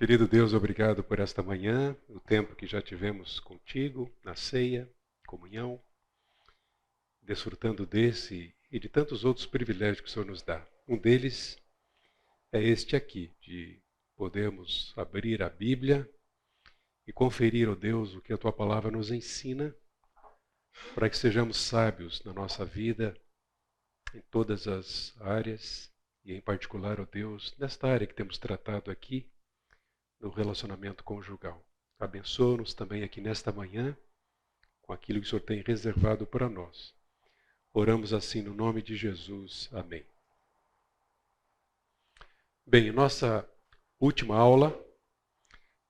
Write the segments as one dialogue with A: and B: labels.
A: Querido Deus, obrigado por esta manhã, o tempo que já tivemos contigo, na ceia, comunhão, desfrutando desse e de tantos outros privilégios que o Senhor nos dá. Um deles é este aqui, de podermos abrir a Bíblia e conferir, ó Deus, o que a Tua Palavra nos ensina, para que sejamos sábios na nossa vida, em todas as áreas, e em particular, ó Deus, nesta área que temos tratado aqui, no relacionamento conjugal. Abençoa-nos também aqui nesta manhã, com aquilo que o Senhor tem reservado para nós. Oramos assim no nome de Jesus. Amém. Bem, nossa última aula,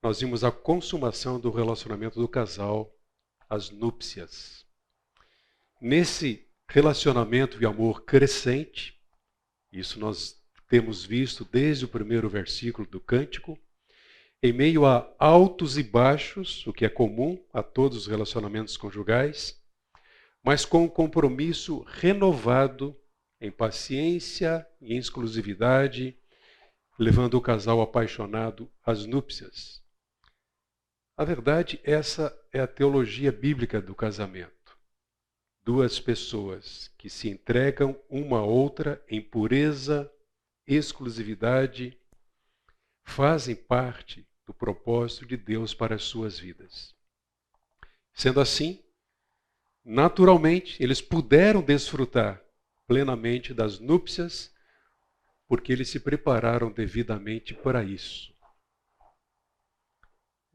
A: nós vimos a consumação do relacionamento do casal, as núpcias. Nesse relacionamento de amor crescente, isso nós temos visto desde o primeiro versículo do Cântico, em meio a altos e baixos, o que é comum a todos os relacionamentos conjugais, mas com um compromisso renovado em paciência e em exclusividade, levando o casal apaixonado às núpcias. Na verdade, essa é a teologia bíblica do casamento. Duas pessoas que se entregam uma à outra em pureza, exclusividade, fazem parte do propósito de Deus para as suas vidas. Sendo assim, naturalmente, eles puderam desfrutar plenamente das núpcias, porque eles se prepararam devidamente para isso.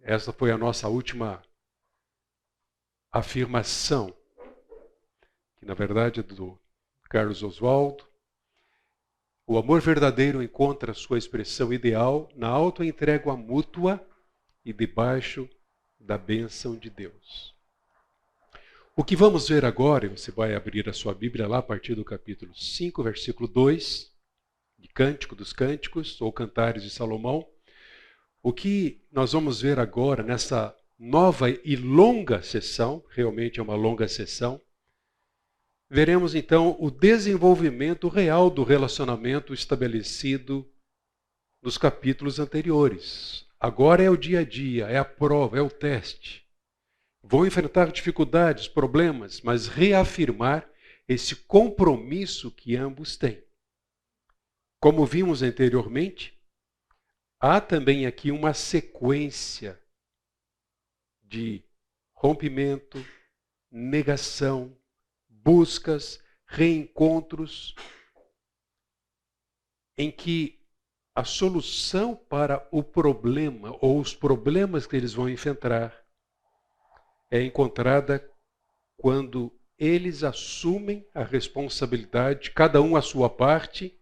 A: Essa foi a nossa última afirmação, que na verdade é do Carlos Oswaldo. O amor verdadeiro encontra sua expressão ideal na autoentrega mútua e debaixo da bênção de Deus. O que vamos ver agora, você vai abrir a sua Bíblia lá a partir do capítulo 5, versículo 2, de Cântico dos Cânticos, ou Cantares de Salomão. O que nós vamos ver agora nessa nova e longa sessão, realmente é uma longa sessão, veremos então o desenvolvimento real do relacionamento estabelecido nos capítulos anteriores. Agora é o dia a dia, é a prova, é o teste. Vão enfrentar dificuldades, problemas, mas reafirmar esse compromisso que ambos têm. Como vimos anteriormente, há também aqui uma sequência de rompimento, negação, buscas, reencontros, em que a solução para o problema ou os problemas que eles vão enfrentar é encontrada quando eles assumem a responsabilidade, cada um a sua parte,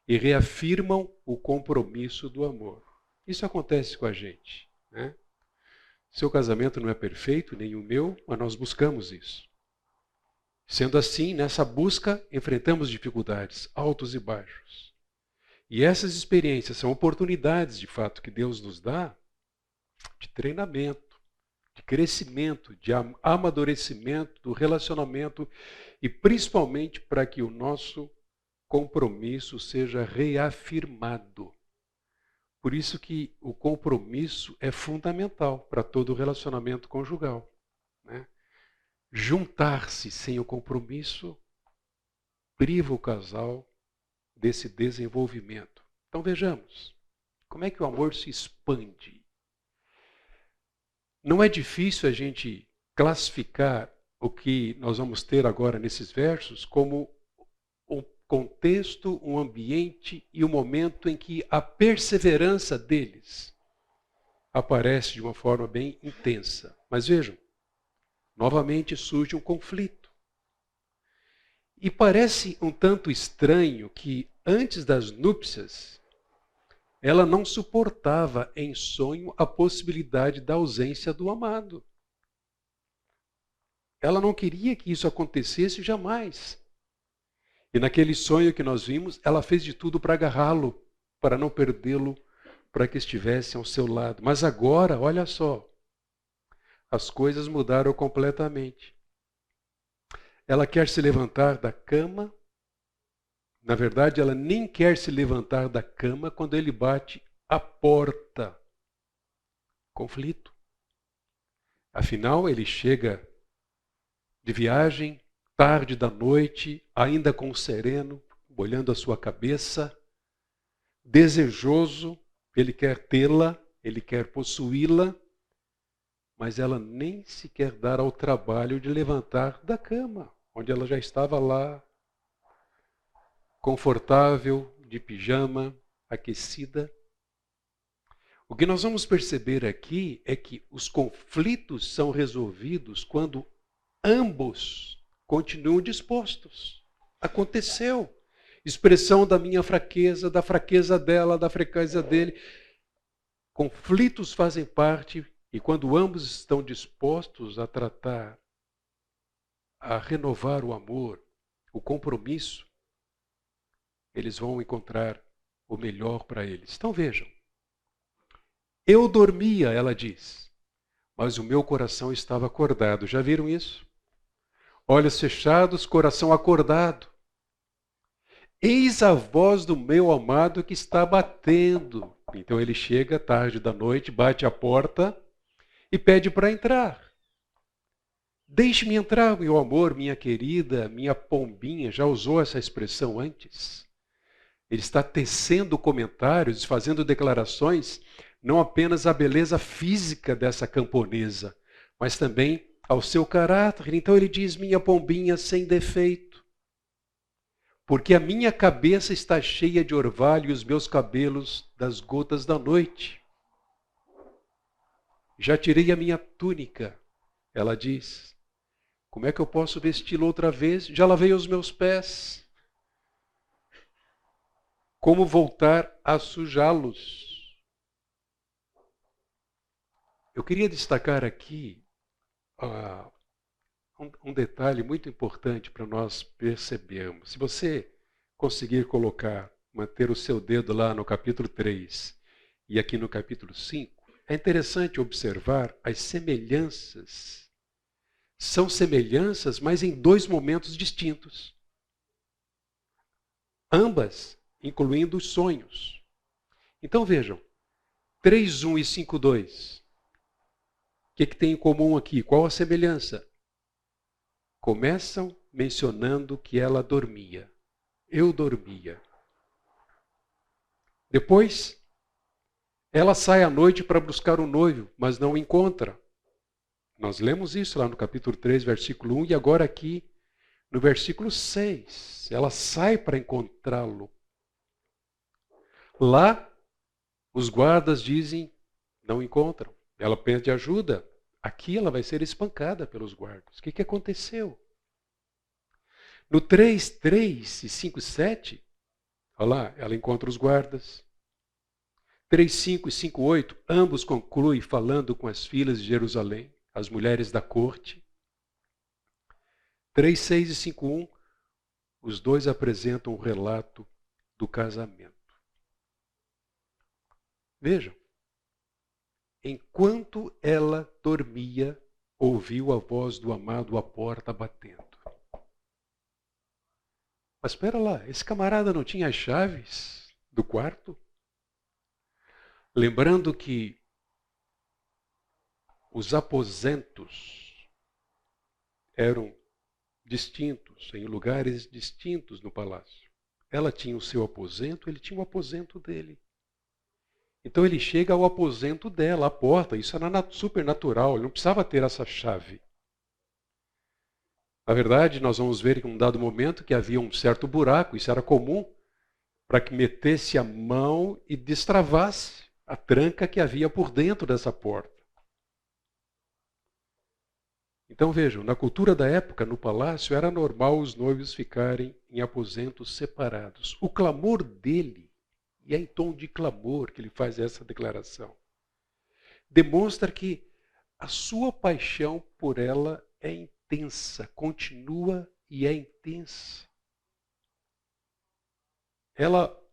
A: e reafirmam o compromisso do amor. Isso acontece com a gente, né? Seu casamento não é perfeito, nem o meu, mas nós buscamos isso. Sendo assim, nessa busca, enfrentamos dificuldades, altos e baixos. E essas experiências são oportunidades, de fato, que Deus nos dá de treinamento, de crescimento, de amadurecimento do relacionamento e principalmente para que o nosso compromisso seja reafirmado. Por isso que o compromisso é fundamental para todo relacionamento conjugal, né? Juntar-se sem o compromisso priva o casal desse desenvolvimento. Então vejamos, como é que o amor se expande? Não é difícil a gente classificar o que nós vamos ter agora nesses versos como um contexto, um ambiente e um momento em que a perseverança deles aparece de uma forma bem intensa. Mas vejam, novamente surge um conflito. E parece um tanto estranho que, antes das núpcias, ela não suportava em sonho a possibilidade da ausência do amado. Ela não queria que isso acontecesse jamais. E naquele sonho que nós vimos, ela fez de tudo para agarrá-lo, para não perdê-lo, para que estivesse ao seu lado. Mas agora, olha só, as coisas mudaram completamente. Ela quer se levantar da cama. Na verdade, ela nem quer se levantar da cama quando ele bate a porta conflito. Afinal, ele chega de viagem, tarde da noite, ainda com o sereno, molhando a sua cabeça, desejoso, ele quer tê-la, ele quer possuí-la, mas ela nem se quer dar ao trabalho de levantar da cama, onde ela já estava lá, confortável, de pijama, aquecida. O que nós vamos perceber aqui é que os conflitos são resolvidos quando ambos continuam dispostos. Aconteceu. Expressão da minha fraqueza, da fraqueza dela, da fraqueza dele. Conflitos fazem parte, e quando ambos estão dispostos a tratar, a renovar o amor, o compromisso, eles vão encontrar o melhor para eles. Então vejam. Eu dormia, ela diz, mas o meu coração estava acordado. Já viram isso? Olhos fechados, coração acordado. Eis a voz do meu amado que está batendo. Então ele chega tarde da noite, bate a porta e pede para entrar. Deixe-me entrar, meu amor, minha querida, minha pombinha. Já usou essa expressão antes? Ele está tecendo comentários, fazendo declarações, não apenas à beleza física dessa camponesa, mas também ao seu caráter. Então ele diz, minha pombinha sem defeito, porque a minha cabeça está cheia de orvalho e os meus cabelos das gotas da noite. Já tirei a minha túnica, ela diz. Como é que eu posso vesti-la outra vez? Já lavei os meus pés. Como voltar a sujá-los? Eu queria destacar aqui um detalhe muito importante para nós percebermos. Se você conseguir manter o seu dedo lá no capítulo 3 e aqui no capítulo 5, é interessante observar as semelhanças. São semelhanças, mas em dois momentos distintos. Ambas incluindo os sonhos. Então vejam, 3:1 e 5:2. O que tem em comum aqui? Qual a semelhança? Começam mencionando que ela dormia. Eu dormia. Depois, ela sai à noite para buscar o noivo, mas não o encontra. Nós lemos isso lá no capítulo 3, versículo 1, e agora aqui no versículo 6. Ela sai para encontrá-lo. Lá, os guardas dizem, não encontram. Ela pede ajuda. Aqui ela vai ser espancada pelos guardas. O que aconteceu? No 3:3 e 5:7, olha lá, ela encontra os guardas. 3:5 e 5:8, ambos concluem falando com as filhas de Jerusalém, as mulheres da corte. 3:6 e 5:1, os dois apresentam o relato do casamento. Vejam. Enquanto ela dormia, ouviu a voz do amado à porta batendo. Mas espera lá, esse camarada não tinha as chaves do quarto? Lembrando que os aposentos eram distintos, em lugares distintos no palácio. Ela tinha o seu aposento, ele tinha o aposento dele. Então ele chega ao aposento dela, à porta. Isso era supernatural, ele não precisava ter essa chave. Na verdade, nós vamos ver em um dado momento que havia um certo buraco, isso era comum, para que metesse a mão e destravasse a tranca que havia por dentro dessa porta. Então vejam, na cultura da época, no palácio, era normal os noivos ficarem em aposentos separados. O clamor dele, e é em tom de clamor que ele faz essa declaração, demonstra que a sua paixão por ela é intensa, continua e é intensa.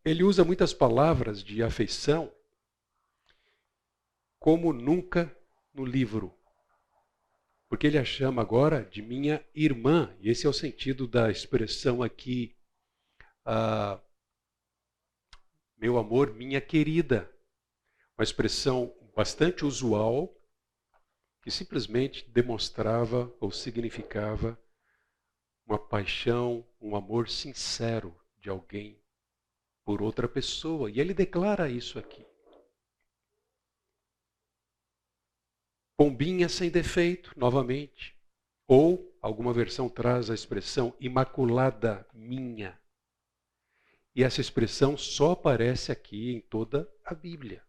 A: Ele usa muitas palavras de afeição, como nunca no livro. Porque ele a chama agora de minha irmã. E esse é o sentido da expressão aqui, meu amor, minha querida. Uma expressão bastante usual, que simplesmente demonstrava ou significava uma paixão, um amor sincero de alguém por outra pessoa. E ele declara isso aqui. Pombinha sem defeito, novamente. Ou, alguma versão traz a expressão imaculada minha. E essa expressão só aparece aqui em toda a Bíblia.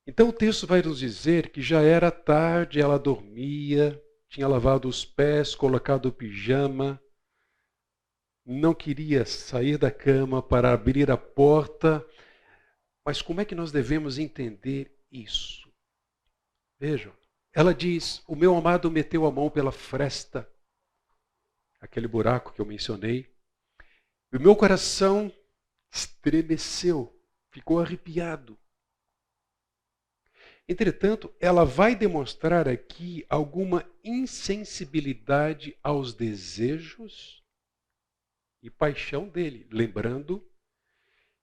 A: Então o texto vai nos dizer que já era tarde, ela dormia, tinha lavado os pés, colocado o pijama, não queria sair da cama para abrir a porta. Mas como é que nós devemos entender isso? Vejam, ela diz, o meu amado meteu a mão pela fresta, aquele buraco que eu mencionei, e o meu coração estremeceu, ficou arrepiado. Entretanto, ela vai demonstrar aqui alguma insensibilidade aos desejos e paixão dele. Lembrando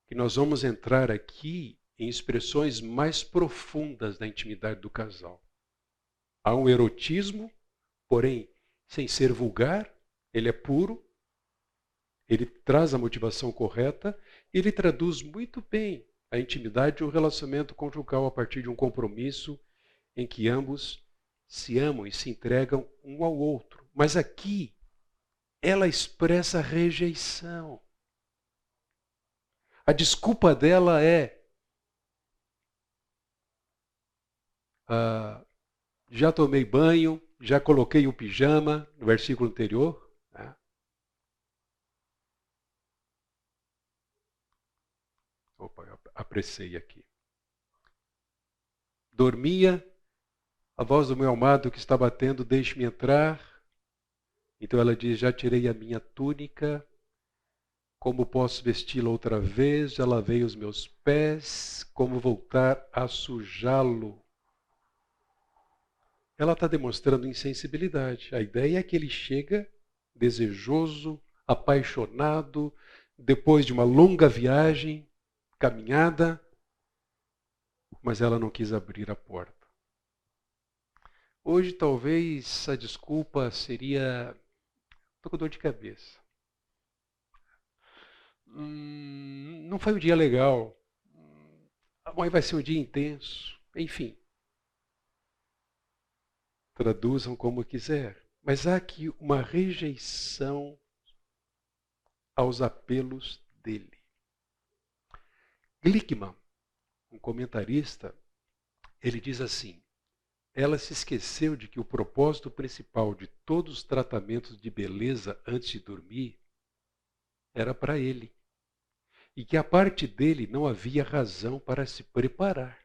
A: que nós vamos entrar aqui em expressões mais profundas da intimidade do casal. Há um erotismo, porém, sem ser vulgar, ele é puro, ele traz a motivação correta, e ele traduz muito bem a intimidade de um relacionamento conjugal a partir de um compromisso em que ambos se amam e se entregam um ao outro. Mas aqui, ela expressa rejeição. A desculpa dela é: já tomei banho, já coloquei o pijama, no versículo anterior. Né? Opa, eu apressei aqui. Dormia, a voz do meu amado que está batendo, deixe-me entrar. Então ela diz, já tirei a minha túnica, como posso vesti-la outra vez? Já lavei os meus pés, como voltar a sujá-lo? Ela está demonstrando insensibilidade. A ideia é que ele chega desejoso, apaixonado, depois de uma longa viagem, caminhada, mas ela não quis abrir a porta. Hoje talvez a desculpa seria: estou com dor de cabeça. Não foi um dia legal. Amanhã vai ser um dia intenso. Enfim. Traduzam como quiser. Mas há aqui uma rejeição aos apelos dele. Glickman, um comentarista, ele diz assim: ela se esqueceu de que o propósito principal de todos os tratamentos de beleza antes de dormir era para ele. E que a parte dele não havia razão para se preparar.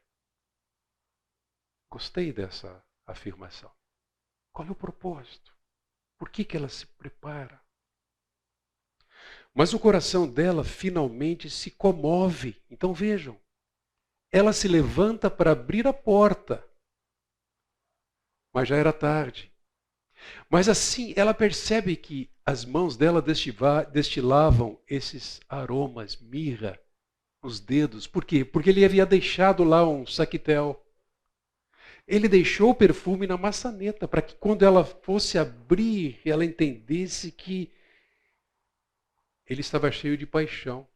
A: Gostei dessa afirmação. Qual é o propósito? Por que ela se prepara? Mas o coração dela finalmente se comove. Então vejam, ela se levanta para abrir a porta, mas já era tarde. Mas assim, ela percebe que as mãos dela destilavam esses aromas, mirra, nos dedos. Por quê? Porque ele havia deixado lá um saquitel. Ele deixou o perfume na maçaneta para que quando ela fosse abrir, ela entendesse que ele estava cheio de paixão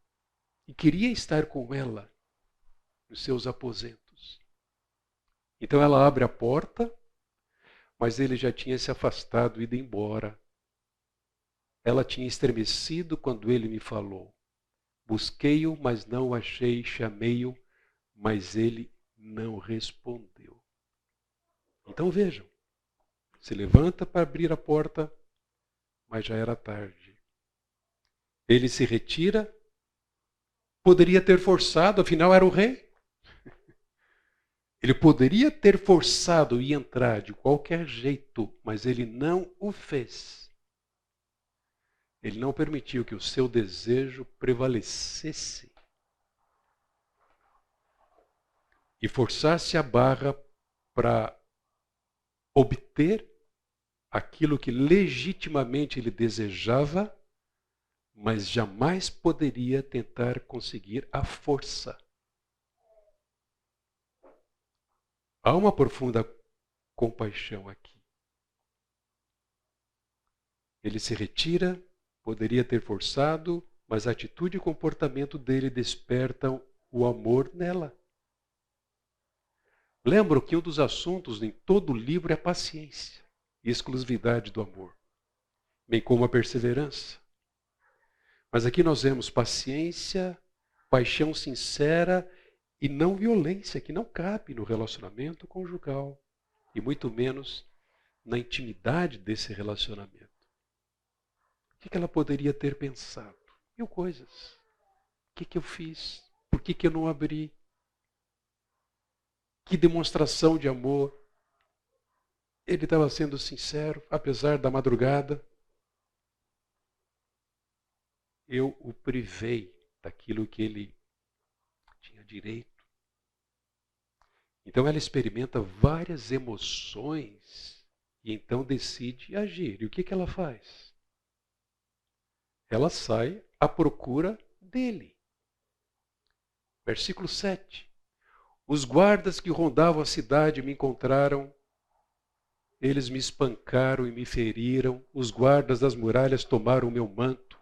A: e queria estar com ela nos seus aposentos. Então ela abre a porta, mas ele já tinha se afastado e ido embora. Ela tinha estremecido quando ele me falou. Busquei-o, mas não o achei, chamei-o, mas ele não respondeu. Então vejam, se levanta para abrir a porta, mas já era tarde. Ele se retira, poderia ter forçado, afinal era o rei. Ele poderia ter forçado e entrar de qualquer jeito, mas ele não o fez. Ele não permitiu que o seu desejo prevalecesse e forçasse a barra para obter aquilo que legitimamente ele desejava, mas jamais poderia tentar conseguir à força. Há uma profunda compaixão aqui. Ele se retira, poderia ter forçado, mas a atitude e comportamento dele despertam o amor nela. Lembro que um dos assuntos em todo o livro é a paciência e exclusividade do amor, bem como a perseverança. Mas aqui nós vemos paciência, paixão sincera e não violência, que não cabe no relacionamento conjugal, e muito menos na intimidade desse relacionamento. O que ela poderia ter pensado? Mil coisas. O que eu fiz? Por que eu não abri? Que demonstração de amor. Ele estava sendo sincero, apesar da madrugada. Eu o privei daquilo que ele tinha direito. Então ela experimenta várias emoções e então decide agir. E o que ela faz? Ela sai à procura dele. Versículo 7. Os guardas que rondavam a cidade me encontraram. Eles me espancaram e me feriram. Os guardas das muralhas tomaram o meu manto.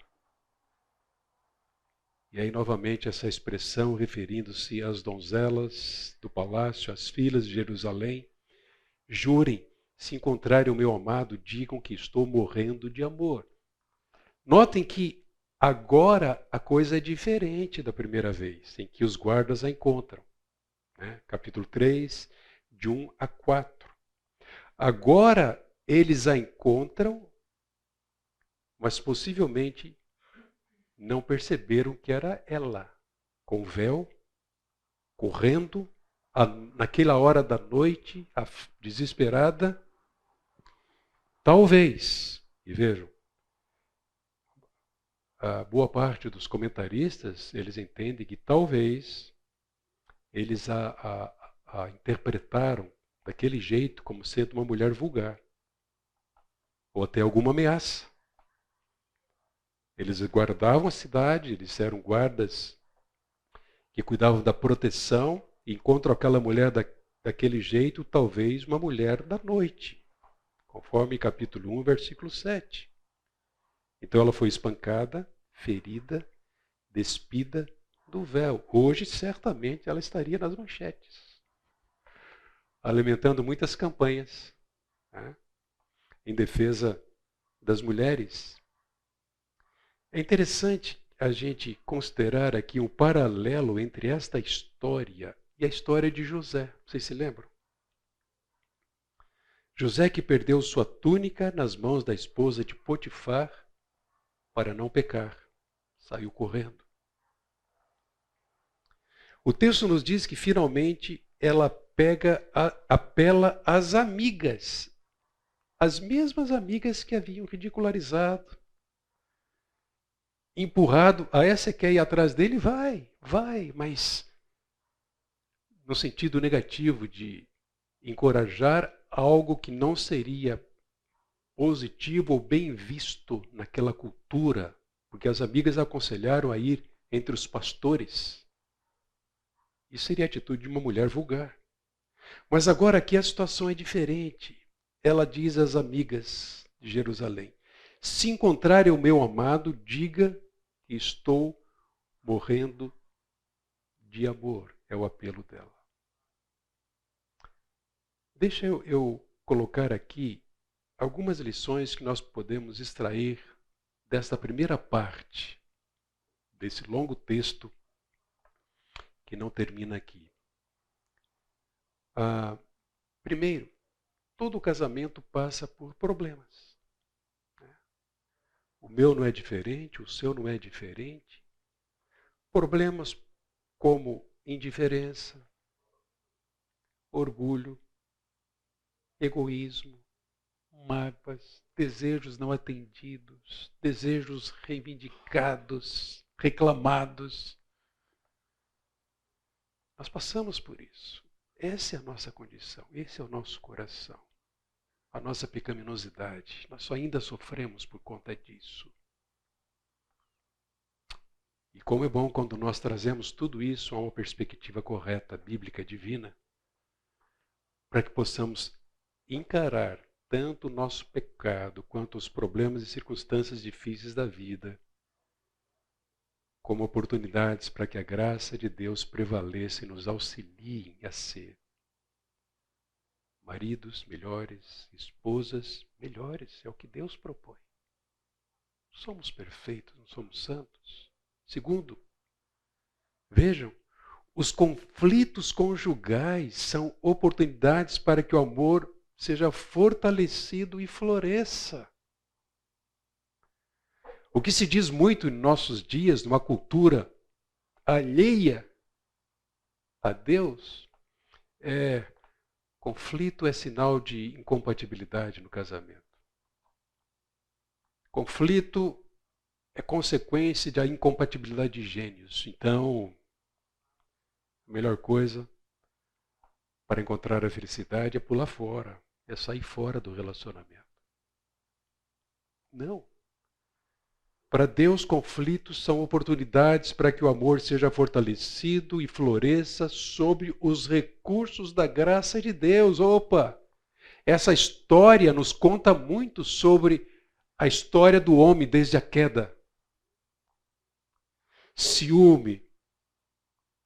A: E aí novamente essa expressão referindo-se às donzelas do palácio, às filhas de Jerusalém. Jurem, se encontrarem o meu amado, digam que estou morrendo de amor. Notem que agora a coisa é diferente da primeira vez, em que os guardas a encontram. Capítulo 3, de 1 a 4. Agora eles a encontram, mas possivelmente não perceberam que era ela, com véu, correndo, naquela hora da noite, desesperada. Talvez, e vejam, a boa parte dos comentaristas, eles entendem que talvez eles a interpretaram daquele jeito como sendo uma mulher vulgar, ou até alguma ameaça. Eles guardavam a cidade, eles eram guardas que cuidavam da proteção, e encontram aquela mulher daquele jeito, talvez uma mulher da noite, conforme capítulo 1, versículo 7. Então ela foi espancada, ferida, despida do véu. Hoje, certamente, ela estaria nas manchetes, alimentando muitas campanhas em defesa das mulheres. É interessante a gente considerar aqui um paralelo entre esta história e a história de José. Vocês se lembram? José que perdeu sua túnica nas mãos da esposa de Potifar para não pecar. Saiu correndo. O texto nos diz que finalmente ela apela às amigas. As mesmas amigas que haviam ridicularizado, empurrado, essa quer ir atrás dele, vai, mas no sentido negativo de encorajar algo que não seria positivo ou bem visto naquela cultura, porque as amigas aconselharam a ir entre os pastores. Isso seria a atitude de uma mulher vulgar. Mas agora aqui a situação é diferente. Ela diz às amigas de Jerusalém: se encontrarem o meu amado, diga que estou morrendo de amor. É o apelo dela. Deixa eu colocar aqui algumas lições que nós podemos extrair desta primeira parte, desse longo texto que não termina aqui. Primeiro, todo casamento passa por problemas. O meu não é diferente, o seu não é diferente. Problemas como indiferença, orgulho, egoísmo, mágoas, desejos não atendidos, desejos reivindicados, reclamados. Nós passamos por isso. Essa é a nossa condição, esse é o nosso coração, a nossa pecaminosidade. Nós ainda sofremos por conta disso. E como é bom quando nós trazemos tudo isso a uma perspectiva correta, bíblica, divina, para que possamos encarar tanto o nosso pecado quanto os problemas e circunstâncias difíceis da vida como oportunidades para que a graça de Deus prevaleça e nos auxilie a ser maridos melhores, esposas melhores. É o que Deus propõe. Somos perfeitos, não somos santos. Segundo, vejam, os conflitos conjugais são oportunidades para que o amor seja fortalecido e floresça. O que se diz muito em nossos dias, numa cultura alheia a Deus, é conflito é sinal de incompatibilidade no casamento. Conflito é consequência da incompatibilidade de gênios. Então, a melhor coisa para encontrar a felicidade é pular fora, é sair fora do relacionamento. Não. Para Deus, conflitos são oportunidades para que o amor seja fortalecido e floresça sobre os recursos da graça de Deus. Opa! Essa história nos conta muito sobre a história do homem desde a queda. Ciúme,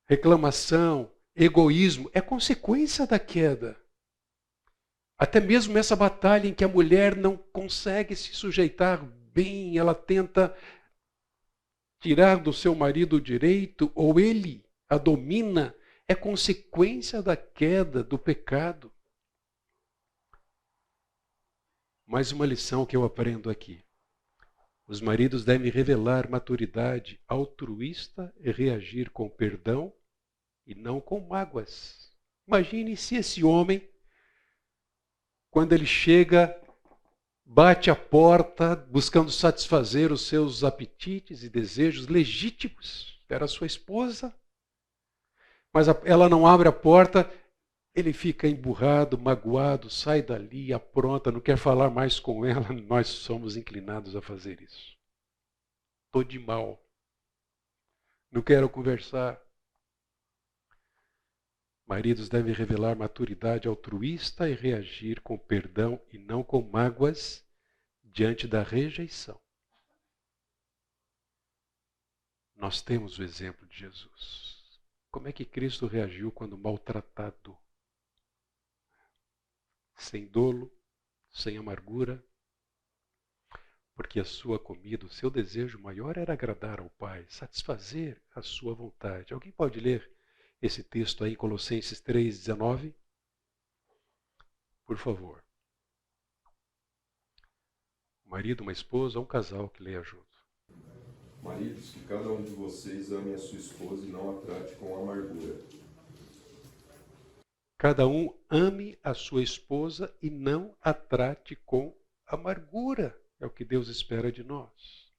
A: reclamação, egoísmo é consequência da queda. Até mesmo essa batalha em que a mulher não consegue se sujeitar bem, ela tenta tirar do seu marido o direito, ou ele a domina, é consequência da queda, do pecado. Mais uma lição que eu aprendo aqui. Os maridos devem revelar maturidade altruísta e reagir com perdão e não com mágoas. Imagine se esse homem, quando ele chega, bate a porta buscando satisfazer os seus apetites e desejos legítimos. Era sua esposa, mas ela não abre a porta, ele fica emburrado, magoado, sai dali, apronta, não quer falar mais com ela. Nós somos inclinados a fazer isso. Estou de mal, não quero conversar. Maridos devem revelar maturidade altruísta e reagir com perdão e não com mágoas diante da rejeição. Nós temos o exemplo de Jesus. Como é que Cristo reagiu quando maltratado? Sem dolo, sem amargura, porque a sua comida, o seu desejo maior era agradar ao Pai, satisfazer a sua vontade. Alguém pode ler esse texto aí, Colossenses 3,19? Por favor. Um marido, uma esposa, um casal que leia junto.
B: Maridos, que cada um de vocês ame a sua esposa e não a trate com amargura.
A: Cada um ame a sua esposa e não a trate com amargura. É o que Deus espera de nós.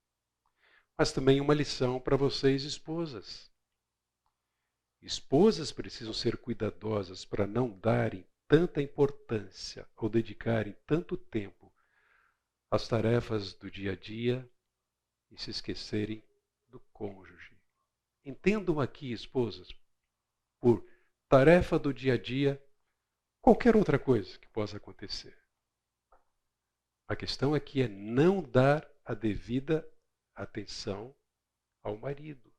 A: Mas também uma lição para vocês, esposas. Esposas precisam ser cuidadosas para não darem tanta importância ou dedicarem tanto tempo às tarefas do dia a dia e se esquecerem do cônjuge. Entendam aqui, esposas, por tarefa do dia a dia, qualquer outra coisa que possa acontecer. A questão aqui é não dar a devida atenção ao marido.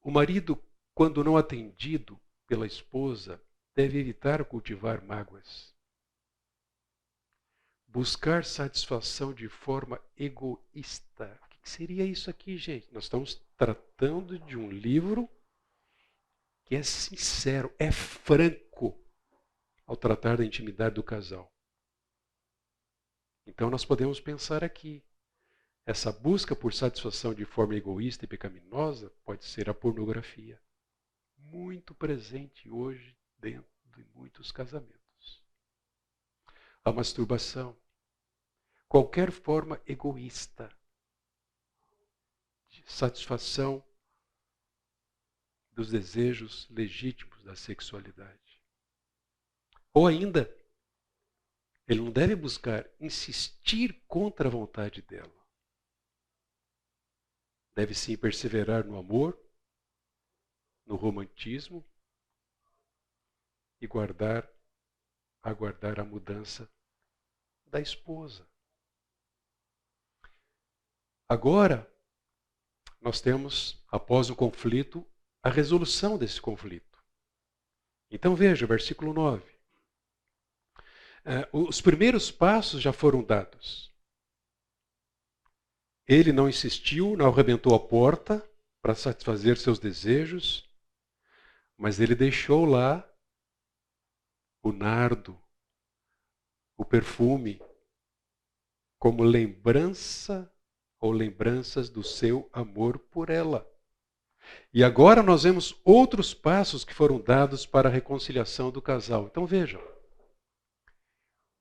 A: O marido, quando não atendido pela esposa, deve evitar cultivar mágoas. Buscar satisfação de forma egoísta. O que seria isso aqui, gente? Nós estamos tratando de um livro que é sincero, é franco ao tratar da intimidade do casal. Então nós podemos pensar aqui. Essa busca por satisfação de forma egoísta e pecaminosa pode ser a pornografia. Muito presente hoje dentro de muitos casamentos. A masturbação. Qualquer forma egoísta de satisfação dos desejos legítimos da sexualidade. Ou ainda, ele não deve buscar insistir contra a vontade dela. Deve sim perseverar no amor, no romantismo, e aguardar a mudança da esposa. Agora, nós temos, após o conflito, a resolução desse conflito. Então veja, versículo 9. Os primeiros passos já foram dados. Ele não insistiu, não arrebentou a porta para satisfazer seus desejos, mas ele deixou lá o nardo, o perfume, como lembrança ou lembranças do seu amor por ela. E agora nós vemos outros passos que foram dados para a reconciliação do casal. Então vejam,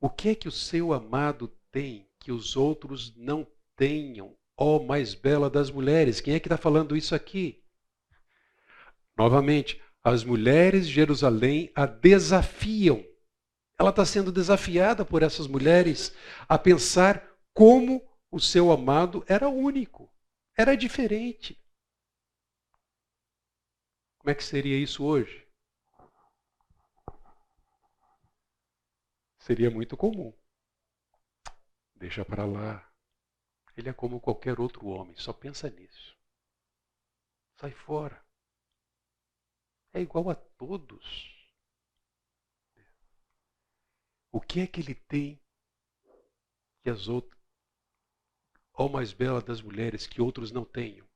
A: o que é que o seu amado tem que os outros não tenham? Ó mais bela das mulheres, quem é que está falando isso aqui? Novamente, as mulheres de Jerusalém a desafiam. Ela está sendo desafiada por essas mulheres a pensar como o seu amado era único, era diferente. Como é que seria isso hoje? Seria muito comum. Deixa para lá. Ele é como qualquer outro homem, só pensa nisso. Sai fora. É igual a todos. O que é que ele tem que as outras, ó mais bela das mulheres, que outros não tenham?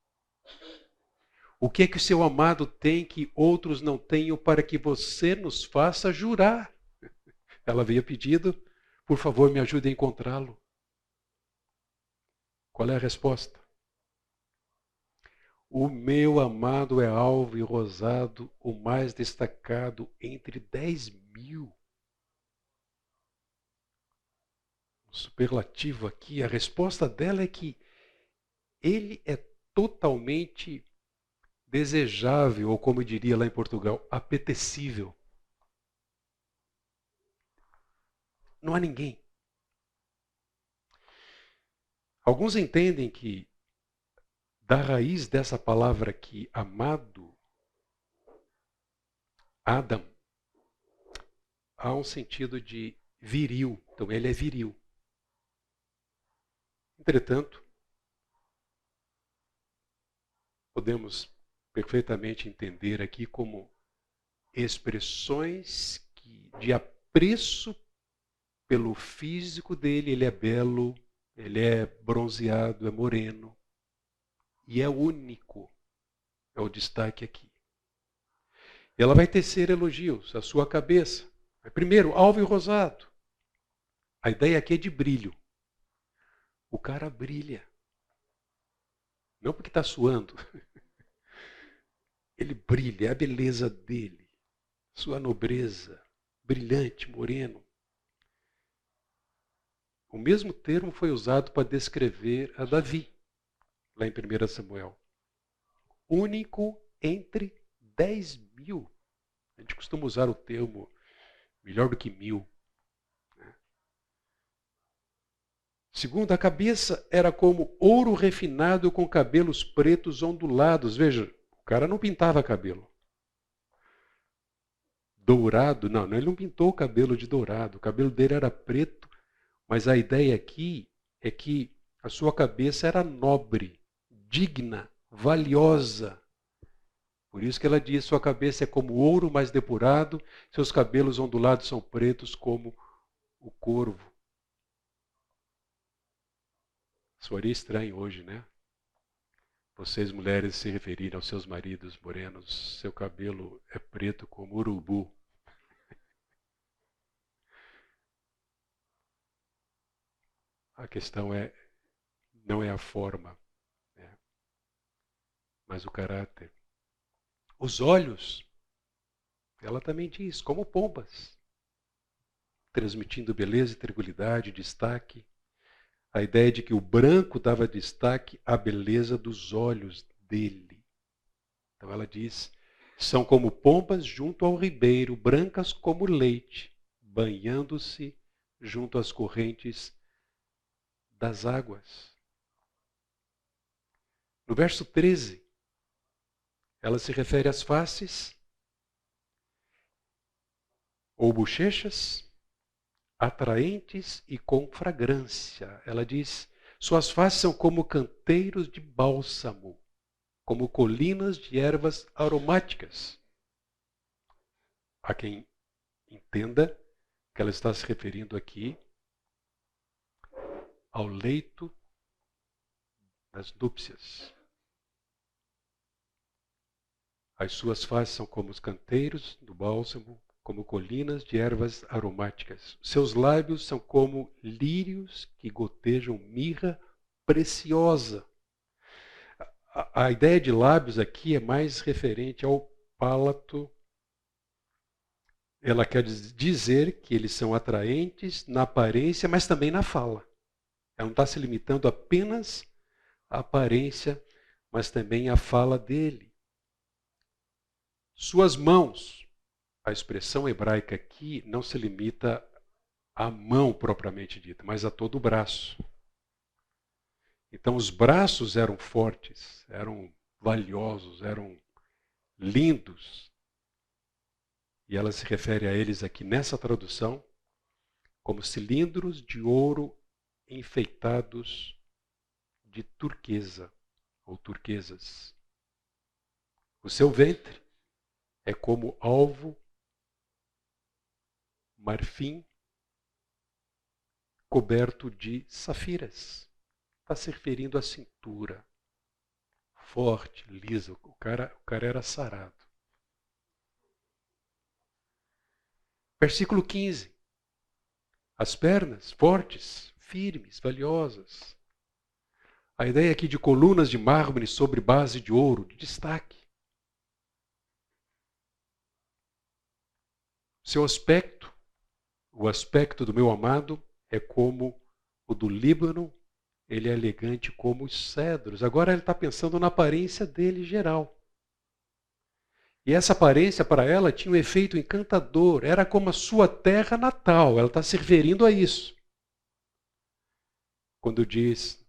A: O que é que o seu amado tem que outros não tenham para que você nos faça jurar? Ela havia pedido, por favor, me ajude a encontrá-lo. Qual é a resposta? O meu amado é alvo e rosado, o mais destacado entre 10.000. Um superlativo aqui. A resposta dela é que ele é totalmente desejável, ou como eu diria lá em Portugal, apetecível. Não há ninguém. Alguns entendem que da raiz dessa palavra aqui, amado, Adam, há um sentido de viril. Então ele é viril. Entretanto, podemos perfeitamente entender aqui como expressões de apreço pelo físico dele. Ele é belo, ele é bronzeado, é moreno e é único. É o destaque aqui. Ela vai tecer elogios à sua cabeça. Primeiro, alvo e rosado. A ideia aqui é de brilho. O cara brilha. Não porque está suando. Ele brilha, é a beleza dele. Sua nobreza, brilhante, moreno. O mesmo termo foi usado para descrever a Davi, lá em 1 Samuel. Único entre 10.000. A gente costuma usar o termo melhor do que 1.000. Segundo, a cabeça era como ouro refinado com cabelos pretos ondulados. Veja, o cara não pintava cabelo. Dourado, não, ele não pintou o cabelo de dourado. O cabelo dele era preto, mas a ideia aqui é que a sua cabeça era nobre, digna, valiosa. Por isso que ela diz, sua cabeça é como ouro mais depurado, seus cabelos ondulados são pretos como o corvo. Soaria estranho hoje, né? Vocês mulheres se referirem aos seus maridos morenos, seu cabelo é preto como urubu. A questão não é a forma, né? Mas o caráter. Os olhos, ela também diz, como pombas, transmitindo beleza e tranquilidade, destaque. A ideia de que o branco dava destaque à beleza dos olhos dele. Então ela diz, são como pombas junto ao ribeiro, brancas como leite, banhando-se junto às correntes das águas. No verso 13, ela se refere às faces ou bochechas, atraentes e com fragrância. Ela diz, suas faces são como canteiros de bálsamo, como colinas de ervas aromáticas. Há quem entenda que ela está se referindo aqui ao leito das núpcias. As suas faces são como os canteiros do bálsamo, como colinas de ervas aromáticas. Seus lábios são como lírios que gotejam mirra preciosa. A ideia de lábios aqui é mais referente ao palato. Ela quer dizer que eles são atraentes na aparência, mas também na fala. Ela não está se limitando apenas à aparência, mas também à fala dele. Suas mãos, a expressão hebraica aqui não se limita à mão propriamente dita, mas a todo o braço. Então os braços eram fortes, eram valiosos, eram lindos. E ela se refere a eles aqui nessa tradução como cilindros de ouro enfeitados de turquesa ou turquesas. O seu ventre é como alvo marfim coberto de safiras. Está se referindo à cintura. Forte, lisa. O cara era sarado. Versículo 15. As pernas fortes, firmes, valiosas. A ideia aqui de colunas de mármore sobre base de ouro, de destaque. Seu aspecto, o aspecto do meu amado, é como o do Líbano, ele é elegante como os cedros. Agora ele está pensando na aparência dele geral. E essa aparência para ela tinha um efeito encantador, era como a sua terra natal, ela está se referindo a isso. Quando diz,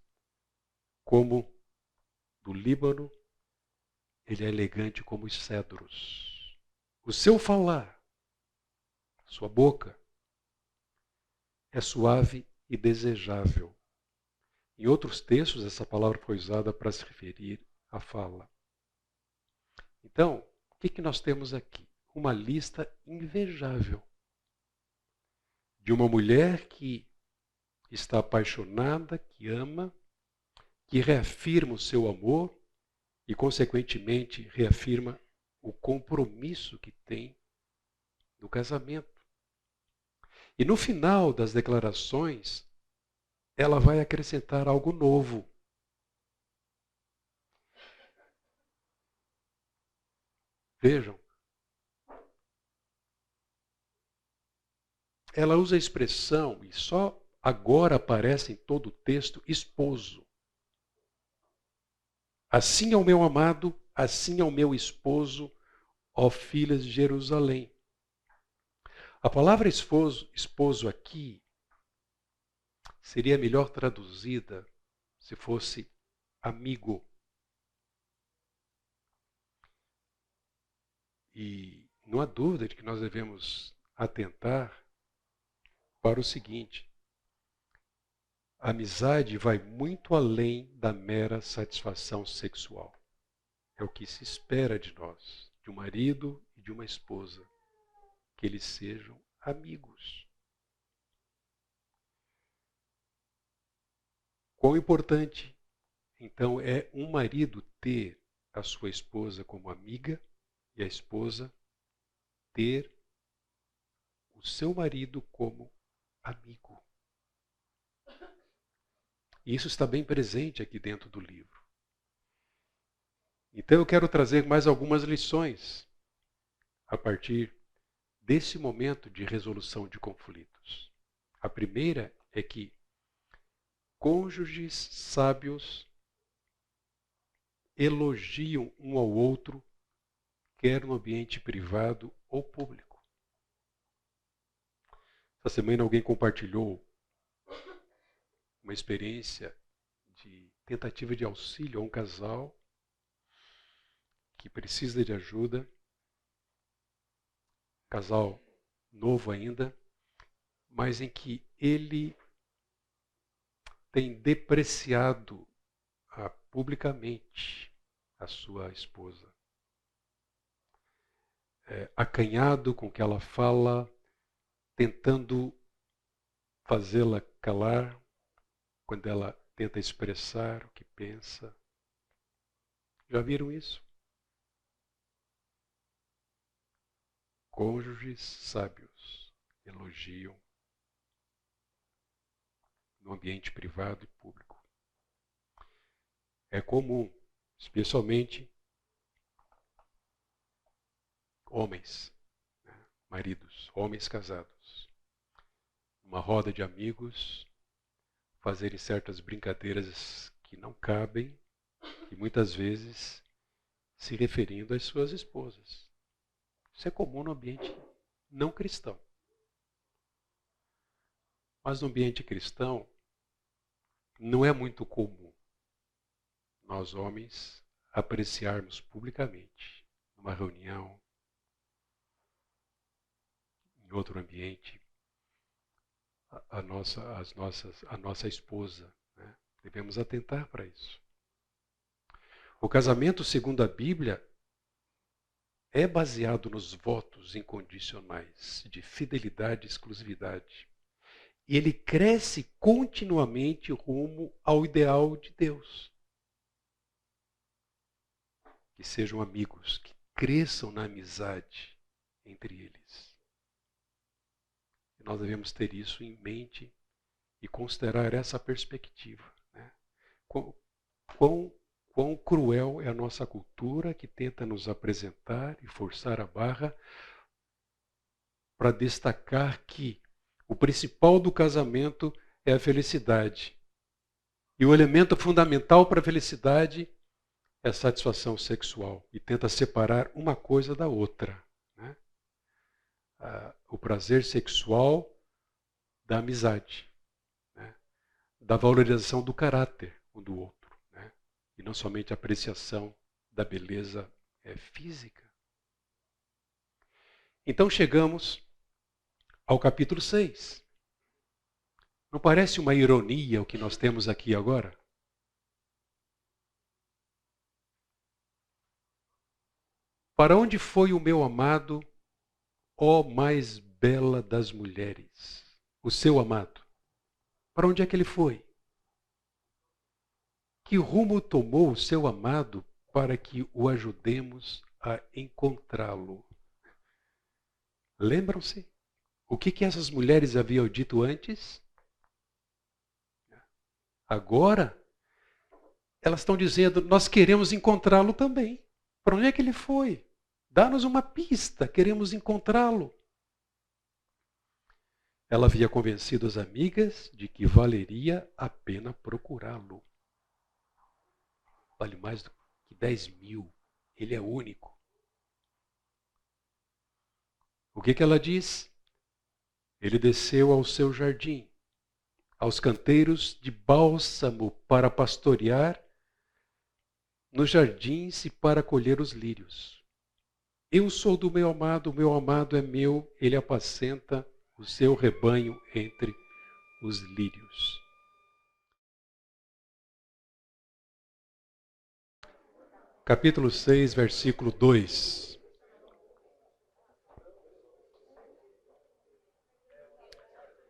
A: como do Líbano, ele é elegante como os cedros. O seu falar, sua boca, é suave e desejável. Em outros textos, essa palavra foi usada para se referir à fala. Então, o que nós temos aqui? Uma lista invejável de uma mulher que está apaixonada, que ama, que reafirma o seu amor e, consequentemente, reafirma o compromisso que tem no casamento. E no final das declarações, ela vai acrescentar algo novo. Vejam. Ela usa a expressão, e só agora aparece em todo o texto, esposo. Assim é o meu amado, assim é o meu esposo, ó filhas de Jerusalém. A palavra esposo aqui seria melhor traduzida se fosse amigo. E não há dúvida de que nós devemos atentar para o seguinte: a amizade vai muito além da mera satisfação sexual. É o que se espera de nós, de um marido e de uma esposa, que eles sejam amigos. Quão importante, então, é um marido ter a sua esposa como amiga e a esposa ter o seu marido como amigo. E isso está bem presente aqui dentro do livro. Então eu quero trazer mais algumas lições a partir desse momento de resolução de conflitos. A primeira é que cônjuges sábios elogiam um ao outro, quer no ambiente privado ou público. Essa semana alguém compartilhou uma experiência de tentativa de auxílio a um casal que precisa de ajuda. Casal novo ainda, mas em que ele tem depreciado publicamente a sua esposa. Acanhado com o que ela fala, tentando fazê-la calar quando ela tenta expressar o que pensa. Já viram isso? Cônjuges sábios elogiam no ambiente privado e público. É comum, especialmente homens, né? Maridos, homens casados, numa roda de amigos, fazerem certas brincadeiras que não cabem e muitas vezes se referindo às suas esposas. Isso é comum no ambiente não cristão. Mas no ambiente cristão, não é muito comum nós homens apreciarmos publicamente, numa reunião, em outro ambiente, a nossa esposa. Né? Devemos atentar para isso. O casamento, segundo a Bíblia, é baseado nos votos incondicionais de fidelidade e exclusividade. E ele cresce continuamente rumo ao ideal de Deus. Que sejam amigos, que cresçam na amizade entre eles. E nós devemos ter isso em mente e considerar essa perspectiva. Né? Quão cruel é a nossa cultura que tenta nos apresentar e forçar a barra para destacar que o principal do casamento é a felicidade. E o elemento fundamental para a felicidade é a satisfação sexual. E tenta separar uma coisa da outra. Né? O prazer sexual da amizade. Né? Da valorização do caráter um do outro. Né? E não somente a apreciação da beleza física. Então chegamos ao capítulo 6. Não parece uma ironia o que nós temos aqui agora? Para onde foi o meu amado, ó mais bela das mulheres? O seu amado. Para onde é que ele foi? Que rumo tomou o seu amado para que o ajudemos a encontrá-lo? Lembram-se? O que essas mulheres haviam dito antes? Agora, elas estão dizendo, nós queremos encontrá-lo também. Para onde é que ele foi? Dá-nos uma pista, queremos encontrá-lo. Ela havia convencido as amigas de que valeria a pena procurá-lo. Vale mais do que 10.000. Ele é único. O que ela diz? Ele desceu ao seu jardim, aos canteiros de bálsamo para pastorear nos jardins e para colher os lírios. Eu sou do meu amado, o meu amado é meu, ele apacenta o seu rebanho entre os lírios. Capítulo 6, versículo 2.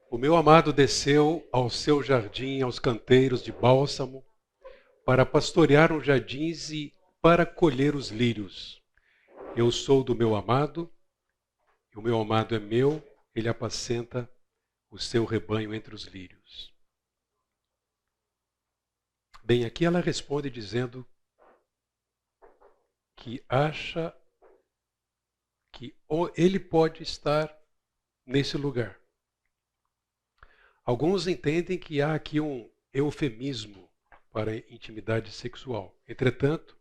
A: O meu amado desceu ao seu jardim, aos canteiros de bálsamo, para pastorear os jardins e para colher os lírios. Eu sou do meu amado, e o meu amado é meu, ele apacenta o seu rebanho entre os lírios. Bem, aqui ela responde dizendo que acha que ele pode estar nesse lugar. Alguns entendem que há aqui um eufemismo para a intimidade sexual. Entretanto,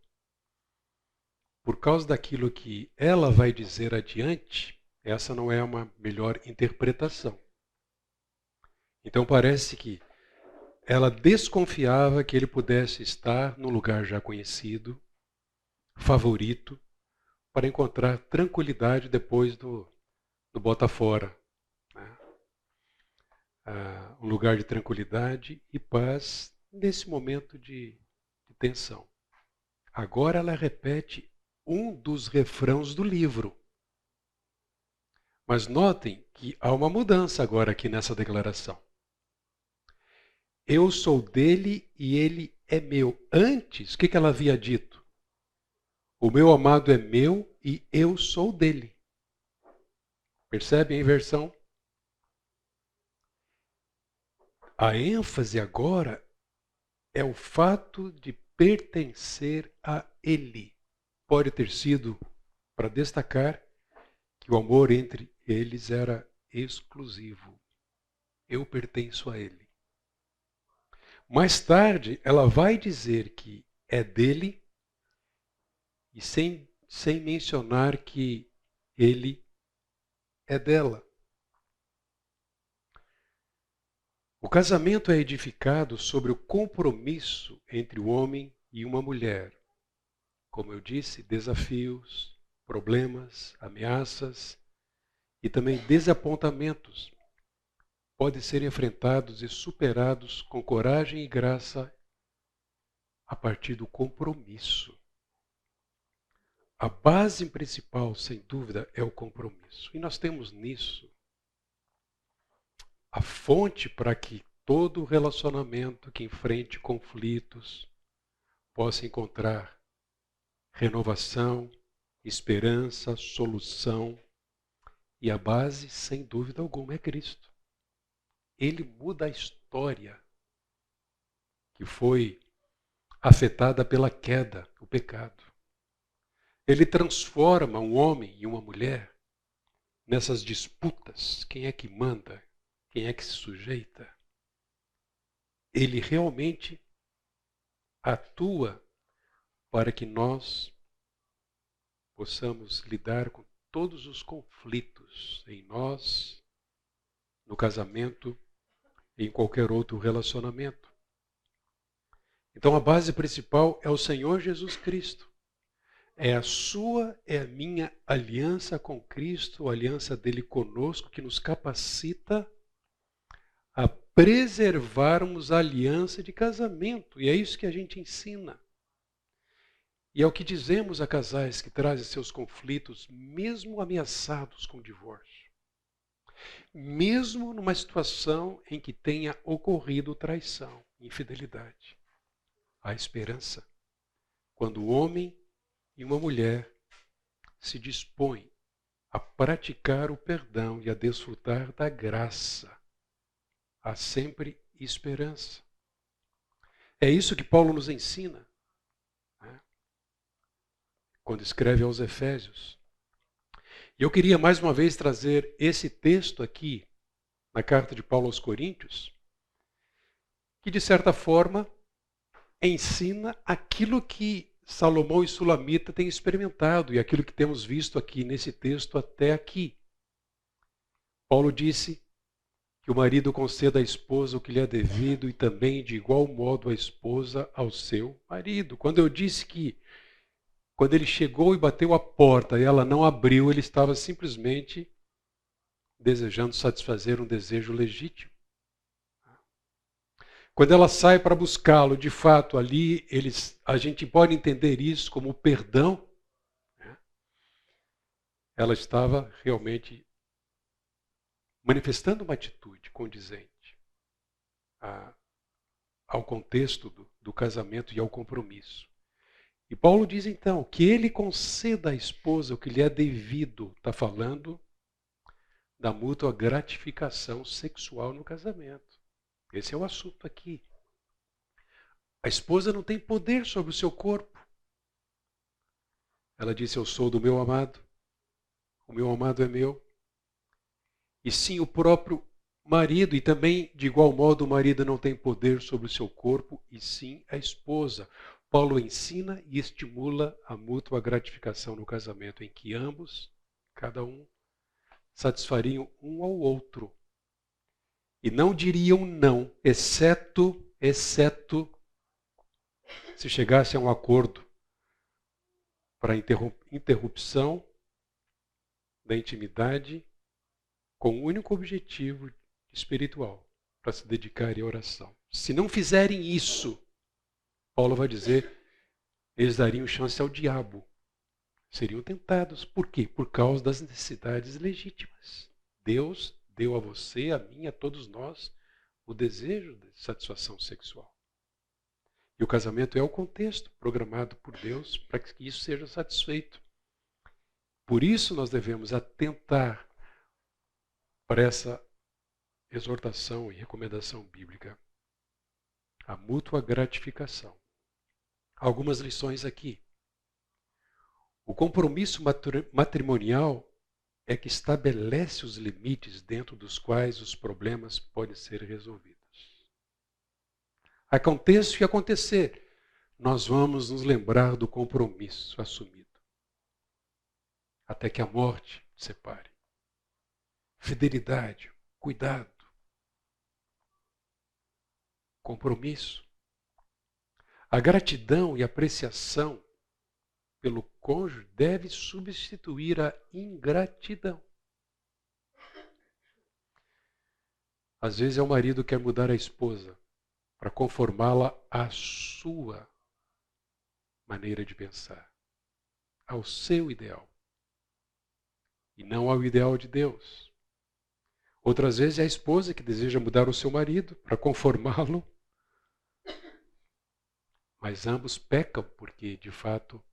A: por causa daquilo que ela vai dizer adiante, essa não é uma melhor interpretação. Então parece que ela desconfiava que ele pudesse estar num lugar já conhecido, favorito, para encontrar tranquilidade depois no Botafora. Né? Um lugar de tranquilidade e paz nesse momento de tensão. Agora ela repete um dos refrãos do livro. Mas notem que há uma mudança agora aqui nessa declaração. Eu sou dele e ele é meu. Antes, o que ela havia dito? O meu amado é meu e eu sou dele. Percebe a inversão? A ênfase agora é o fato de pertencer a ele. Pode ter sido para destacar que o amor entre eles era exclusivo. Eu pertenço a ele. Mais tarde, ela vai dizer que é dele e sem mencionar que ele é dela. O casamento é edificado sobre o compromisso entre o homem e uma mulher. Como eu disse, desafios, problemas, ameaças e também desapontamentos podem ser enfrentados e superados com coragem e graça a partir do compromisso. A base principal, sem dúvida, é o compromisso. E nós temos nisso a fonte para que todo relacionamento que enfrente conflitos possa encontrar renovação, esperança, solução. E a base, sem dúvida alguma, é Cristo. Ele muda a história que foi afetada pela queda, o pecado. Ele transforma um homem e uma mulher nessas disputas. Quem é que manda? Quem é que se sujeita? Ele realmente atua para que nós possamos lidar com todos os conflitos em nós, no casamento e em qualquer outro relacionamento. Então a base principal é o Senhor Jesus Cristo. É a sua, é a minha aliança com Cristo, a aliança dele conosco, que nos capacita a preservarmos a aliança de casamento. E é isso que a gente ensina. E é o que dizemos a casais que trazem seus conflitos, mesmo ameaçados com divórcio. Mesmo numa situação em que tenha ocorrido traição, infidelidade. Há esperança. Quando o homem e uma mulher se dispõem a praticar o perdão e a desfrutar da graça, há sempre esperança. É isso que Paulo nos ensina, né? Quando escreve aos Efésios. E eu queria mais uma vez trazer esse texto aqui, na carta de Paulo aos Coríntios, que de certa forma ensina aquilo que Salomão e Sulamita têm experimentado e aquilo que temos visto aqui nesse texto até aqui. Paulo disse que o marido conceda à esposa o que lhe é devido e também de igual modo a esposa ao seu marido. Quando eu disse que quando ele chegou e bateu a porta e ela não abriu, ele estava simplesmente desejando satisfazer um desejo legítimo. Quando ela sai para buscá-lo, de fato, ali a gente pode entender isso como perdão. Né? Ela estava realmente manifestando uma atitude condizente ao contexto do casamento e ao compromisso. E Paulo diz então que ele conceda à esposa o que lhe é devido. Está falando da mútua gratificação sexual no casamento. Esse é o assunto aqui. A esposa não tem poder sobre o seu corpo. Ela disse, eu sou do meu amado. O meu amado é meu. E sim, o próprio marido, e também, de igual modo, o marido não tem poder sobre o seu corpo, e sim a esposa. Paulo ensina e estimula a mútua gratificação no casamento, em que ambos, cada um, satisfariam um ao outro. E não diriam não, exceto se chegasse a um acordo para interrupção da intimidade com um único objetivo espiritual, para se dedicarem à oração. Se não fizerem isso, Paulo vai dizer, eles dariam chance ao diabo. Seriam tentados. Por quê? Por causa das necessidades legítimas. Deus deu a você, a mim, a todos nós, o desejo de satisfação sexual. E o casamento é o contexto programado por Deus para que isso seja satisfeito. Por isso nós devemos atentar para essa exortação e recomendação bíblica. A mútua gratificação. Algumas lições aqui. O compromisso matrimonial é que estabelece os limites dentro dos quais os problemas podem ser resolvidos. Aconteça o que acontecer, nós vamos nos lembrar do compromisso assumido. Até que a morte separe. Fidelidade, cuidado, compromisso. A gratidão e apreciação pelo cônjuge deve substituir a ingratidão. Às vezes é o marido que quer mudar a esposa para conformá-la à sua maneira de pensar, ao seu ideal, e não ao ideal de Deus. Outras vezes é a esposa que deseja mudar o seu marido para conformá-lo, mas ambos pecam porque, de fato,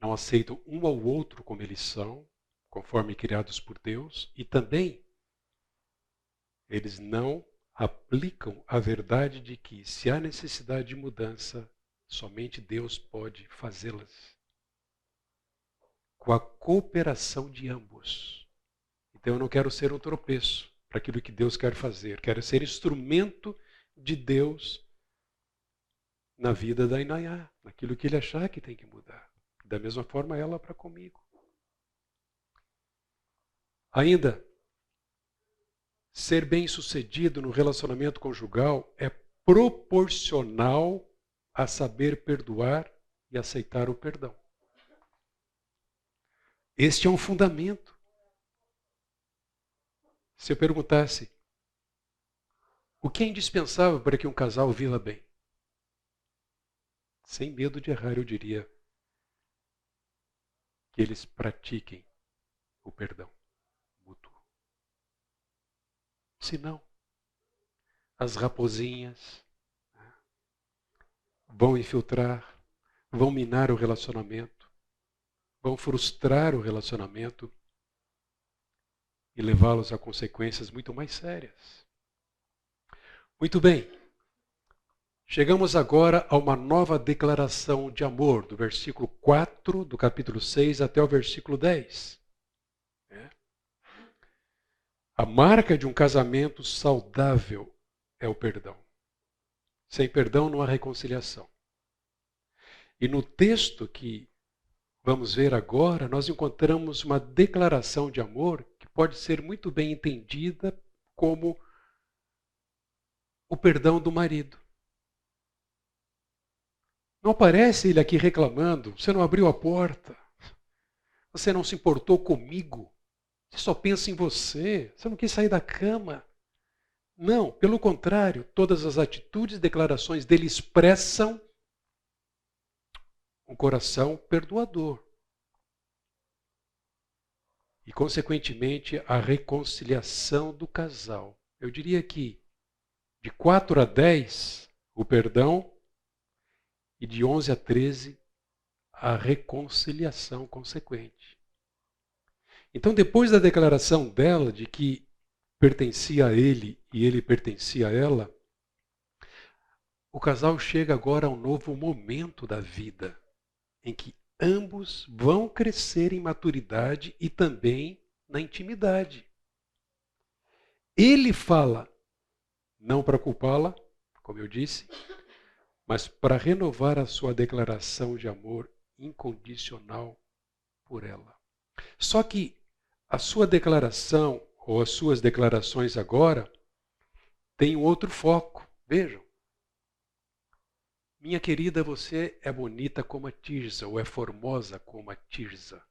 A: não aceitam um ao outro como eles são, conforme criados por Deus, e também eles não aplicam a verdade de que, se há necessidade de mudança, somente Deus pode fazê-las. Com a cooperação de ambos. Então eu não quero ser um tropeço para aquilo que Deus quer fazer. Quero ser instrumento de Deus na vida da Inayá, naquilo que Ele achar que tem que mudar. Da mesma forma ela para comigo. Ainda, ser bem-sucedido no relacionamento conjugal é proporcional a saber perdoar e aceitar o perdão. Este é um fundamento. Se eu perguntasse, o que é indispensável para que um casal viva bem? Sem medo de errar, eu diria que eles pratiquem o perdão mútuo. Se não, as raposinhas vão infiltrar, vão minar o relacionamento, vão frustrar o relacionamento e levá-los a consequências muito mais sérias. Muito bem. Chegamos agora a uma nova declaração de amor, do versículo 4 do capítulo 6 até o versículo 10. A marca de um casamento saudável é o perdão. Sem perdão não há reconciliação. E no texto que vamos ver agora, nós encontramos uma declaração de amor que pode ser muito bem entendida como o perdão do marido. Não aparece ele aqui reclamando, você não abriu a porta, você não se importou comigo, você só pensa em você não quis sair da cama. Não, pelo contrário, todas as atitudes e declarações dele expressam um coração perdoador. E, consequentemente, a reconciliação do casal. Eu diria que de 4 a 10, o perdão, e de 11 a 13, a reconciliação consequente. Então, depois da declaração dela de que pertencia a ele e ele pertencia a ela, o casal chega agora a um novo momento da vida, em que ambos vão crescer em maturidade e também na intimidade. Ele fala, não para culpá-la, como eu disse, mas para renovar a sua declaração de amor incondicional por ela. Só que a sua declaração, ou as suas declarações agora, têm um outro foco. Vejam. Minha querida, você é bonita como a Tirsa, ou é formosa como a Tirsa.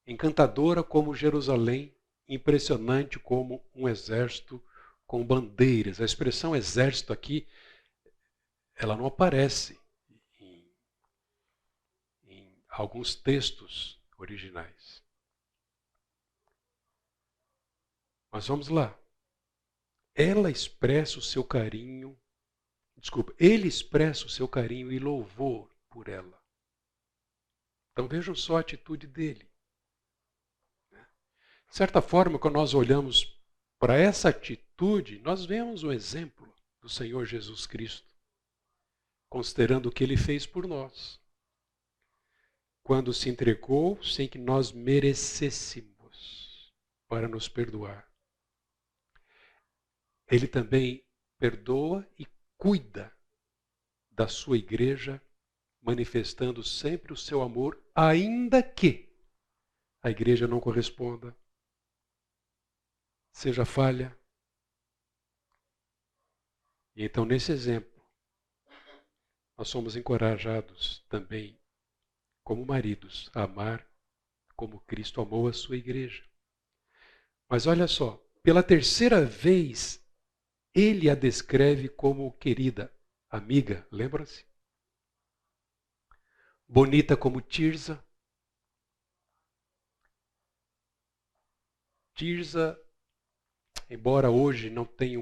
A: encantadora como Jerusalém, impressionante como um exército com bandeiras. A expressão exército aqui, ela não aparece em alguns textos originais. Mas vamos lá. Ele expressa o seu carinho e louvor por ela. Então vejam só a atitude dele. De certa forma, quando nós olhamos para essa atitude, nós vemos o exemplo do Senhor Jesus Cristo, considerando o que ele fez por nós. Quando se entregou sem que nós merecêssemos para nos perdoar. Ele também perdoa e cuida da sua igreja, manifestando sempre o seu amor, ainda que a igreja não corresponda, seja falha. E então, nesse exemplo, nós somos encorajados também, como maridos, a amar como Cristo amou a sua igreja. Mas olha só, pela terceira vez, ele a descreve como querida, amiga, lembra-se? Bonita como Tirza. Tirza, embora hoje não tenho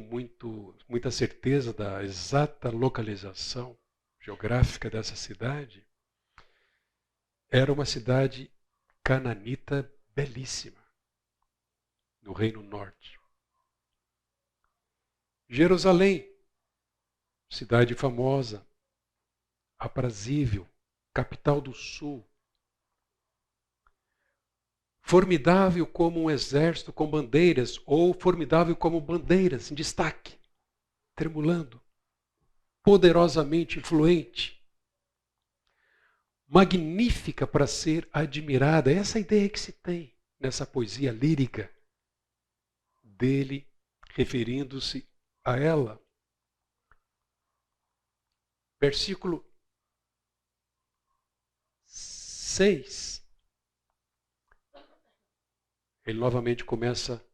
A: muita certeza da exata localização geográfica dessa cidade, era uma cidade cananita belíssima, no Reino Norte. Jerusalém, cidade famosa, aprazível, capital do sul. Formidável como um exército com bandeiras, ou formidável como bandeiras em destaque, tremulando, poderosamente influente. Magnífica para ser admirada. Essa é a ideia que se tem nessa poesia lírica dele, referindo-se a ela. Versículo 6. Ele novamente começa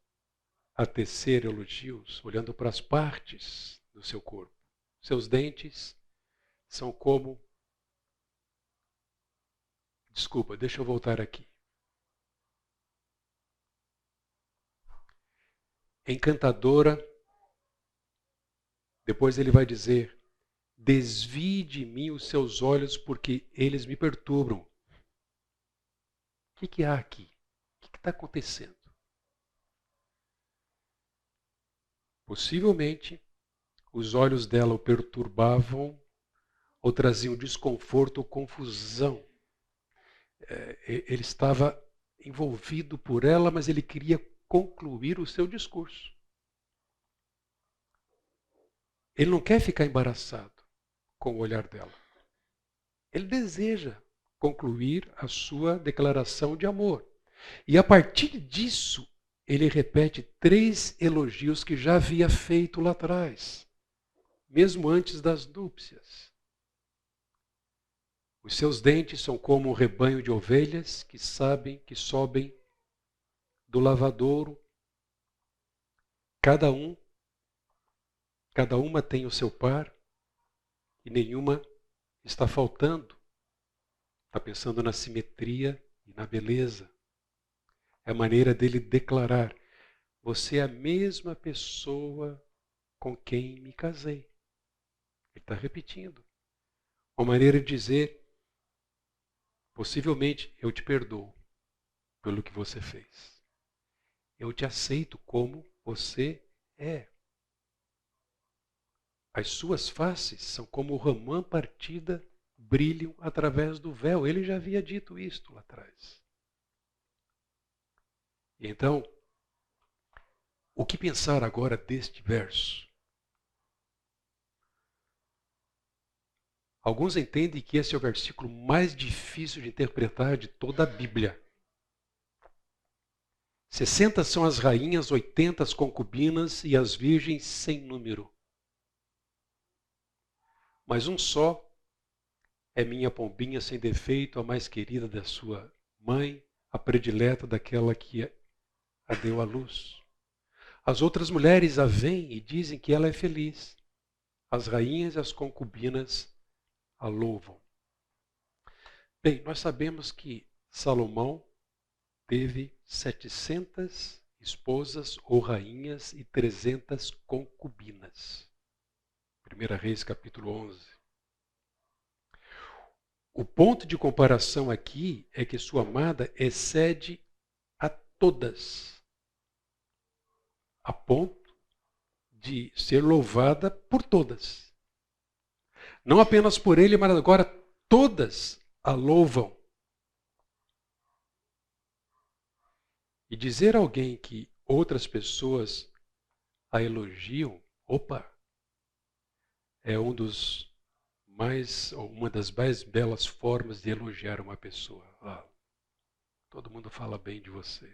A: a tecer elogios, olhando para as partes do seu corpo. Seus dentes são como... Desculpa, deixa eu voltar aqui. Encantadora. Depois ele vai dizer: desvie de mim os seus olhos, porque eles me perturbam. O que há aqui? O que está acontecendo? Possivelmente, os olhos dela o perturbavam ou traziam desconforto ou confusão. Ele estava envolvido por ela, mas ele queria concluir o seu discurso. Ele não quer ficar embaraçado com o olhar dela. Ele deseja concluir a sua declaração de amor. E a partir disso, ele repete 3 elogios que já havia feito lá atrás, mesmo antes das núpcias. Os seus dentes são como um rebanho de ovelhas que sobem do lavadouro. Cada uma tem o seu par e nenhuma está faltando. Está pensando na simetria e na beleza. É a maneira dele declarar: você é a mesma pessoa com quem me casei. Ele está repetindo. Uma maneira de dizer: possivelmente eu te perdoo pelo que você fez. Eu te aceito como você é. As suas faces são como romã partida, brilham através do véu. Ele já havia dito isto lá atrás. E então, o que pensar agora deste verso? Alguns entendem que esse é o versículo mais difícil de interpretar de toda a Bíblia. 60 são as rainhas, 80 as concubinas e as virgens sem número. Mas um só é minha pombinha sem defeito, a mais querida da sua mãe, a predileta daquela que a deu à luz. As outras mulheres a veem e dizem que ela é feliz. As rainhas e as concubinas a louvam. Bem, nós sabemos que Salomão teve 700 esposas ou rainhas e 300 concubinas. 1 Reis capítulo 11. O ponto de comparação aqui é que sua amada excede a todas, a ponto de ser louvada por todas. Não apenas por ele, mas agora todas a louvam. E dizer a alguém que outras pessoas a elogiam, é uma das mais belas formas de elogiar uma pessoa. Todo mundo fala bem de você,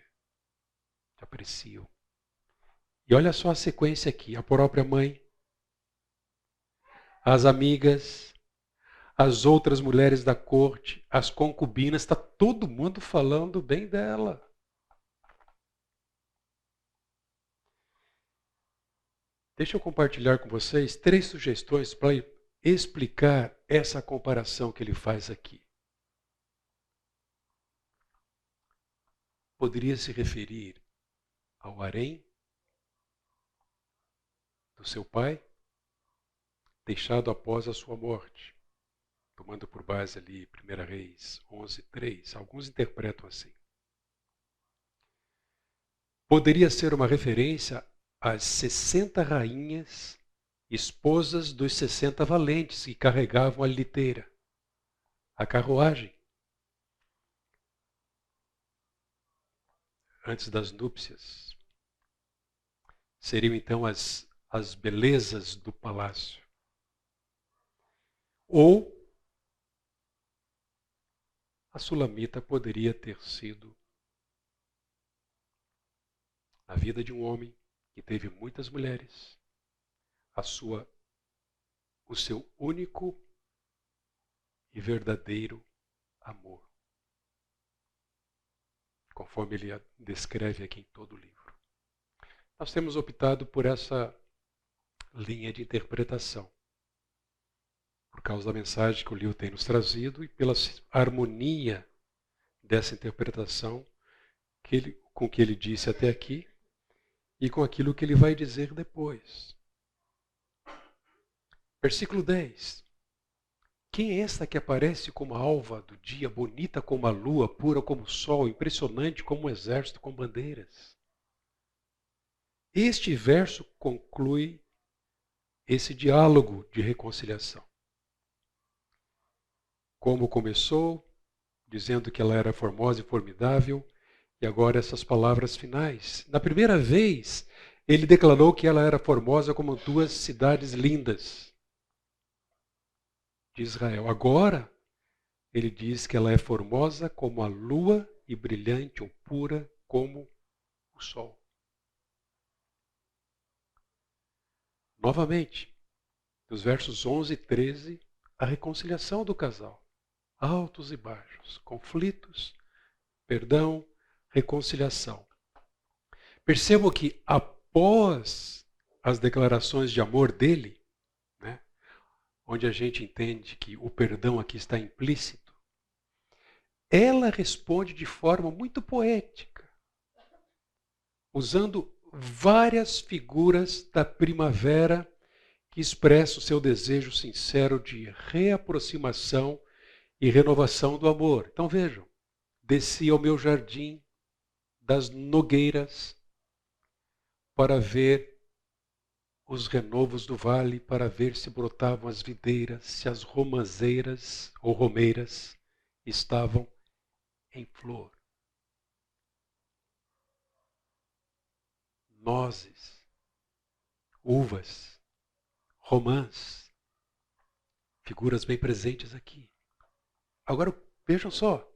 A: te apreciam. E olha só a sequência aqui, a própria mãe, as amigas, as outras mulheres da corte, as concubinas, está todo mundo falando bem dela. Deixa eu compartilhar com vocês 3 sugestões para explicar essa comparação que ele faz aqui. Poderia se referir ao harém do seu pai, deixado após a sua morte, tomando por base ali 1 Reis 11:3. Alguns interpretam assim. Poderia ser uma referência às 60 rainhas, esposas dos 60 valentes que carregavam a liteira, a carruagem, antes das núpcias. Seriam então as belezas do palácio. Ou a sulamita poderia ter sido a vida de um homem que teve muitas mulheres, o seu único e verdadeiro amor, conforme ele descreve aqui em todo o livro. Nós temos optado por essa linha de interpretação, por causa da mensagem que o livro tem nos trazido e pela harmonia dessa interpretação com o que ele disse até aqui e com aquilo que ele vai dizer depois. Versículo 10. Quem é esta que aparece como a alva do dia, bonita como a lua, pura como o sol, impressionante como um exército com bandeiras? Este verso conclui esse diálogo de reconciliação. Como começou, dizendo que ela era formosa e formidável, e agora essas palavras finais. Na primeira vez, ele declarou que ela era formosa como 2 cidades lindas de Israel. Agora, ele diz que ela é formosa como a lua e brilhante ou pura como o sol. Novamente, dos versos 11 e 13, a reconciliação do casal. Altos e baixos, conflitos, perdão, reconciliação. Percebam que após as declarações de amor dele, onde a gente entende que o perdão aqui está implícito, ela responde de forma muito poética, usando várias figuras da primavera que expressam o seu desejo sincero de reaproximação e renovação do amor. Então vejam, desci ao meu jardim das nogueiras para ver os renovos do vale, para ver se brotavam as videiras, se as romazeiras ou romeiras estavam em flor. Nozes, uvas, romãs, figuras bem presentes aqui. Agora vejam só,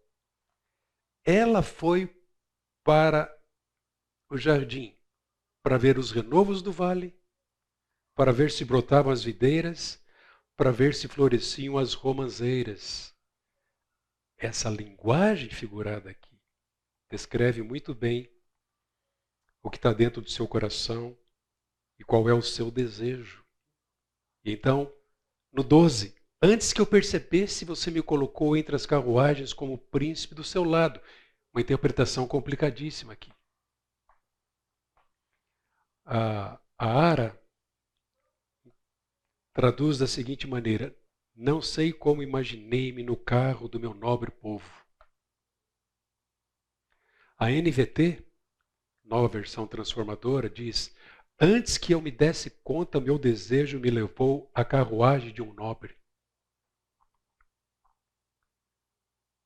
A: ela foi para o jardim para ver os renovos do vale, para ver se brotavam as videiras, para ver se floresciam as romazeiras. Essa linguagem figurada aqui descreve muito bem o que está dentro do seu coração e qual é o seu desejo. E então, no 12, antes que eu percebesse, você me colocou entre as carruagens como príncipe do seu lado. Uma interpretação complicadíssima aqui. A Ara traduz da seguinte maneira: não sei como imaginei-me no carro do meu nobre povo. A NVT, nova versão transformadora, diz: antes que eu me desse conta, meu desejo me levou à carruagem de um nobre.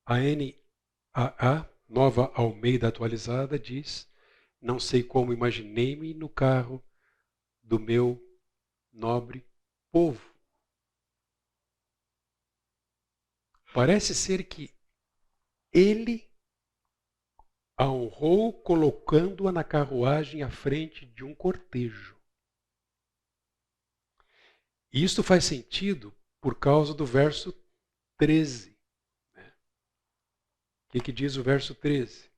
A: A NAA, nova Almeida atualizada, diz: não sei como imaginei-me no carro do meu nobre povo. Parece ser que ele a honrou colocando-a na carruagem à frente de um cortejo. E isso faz sentido por causa do verso 13. O que diz o verso 13?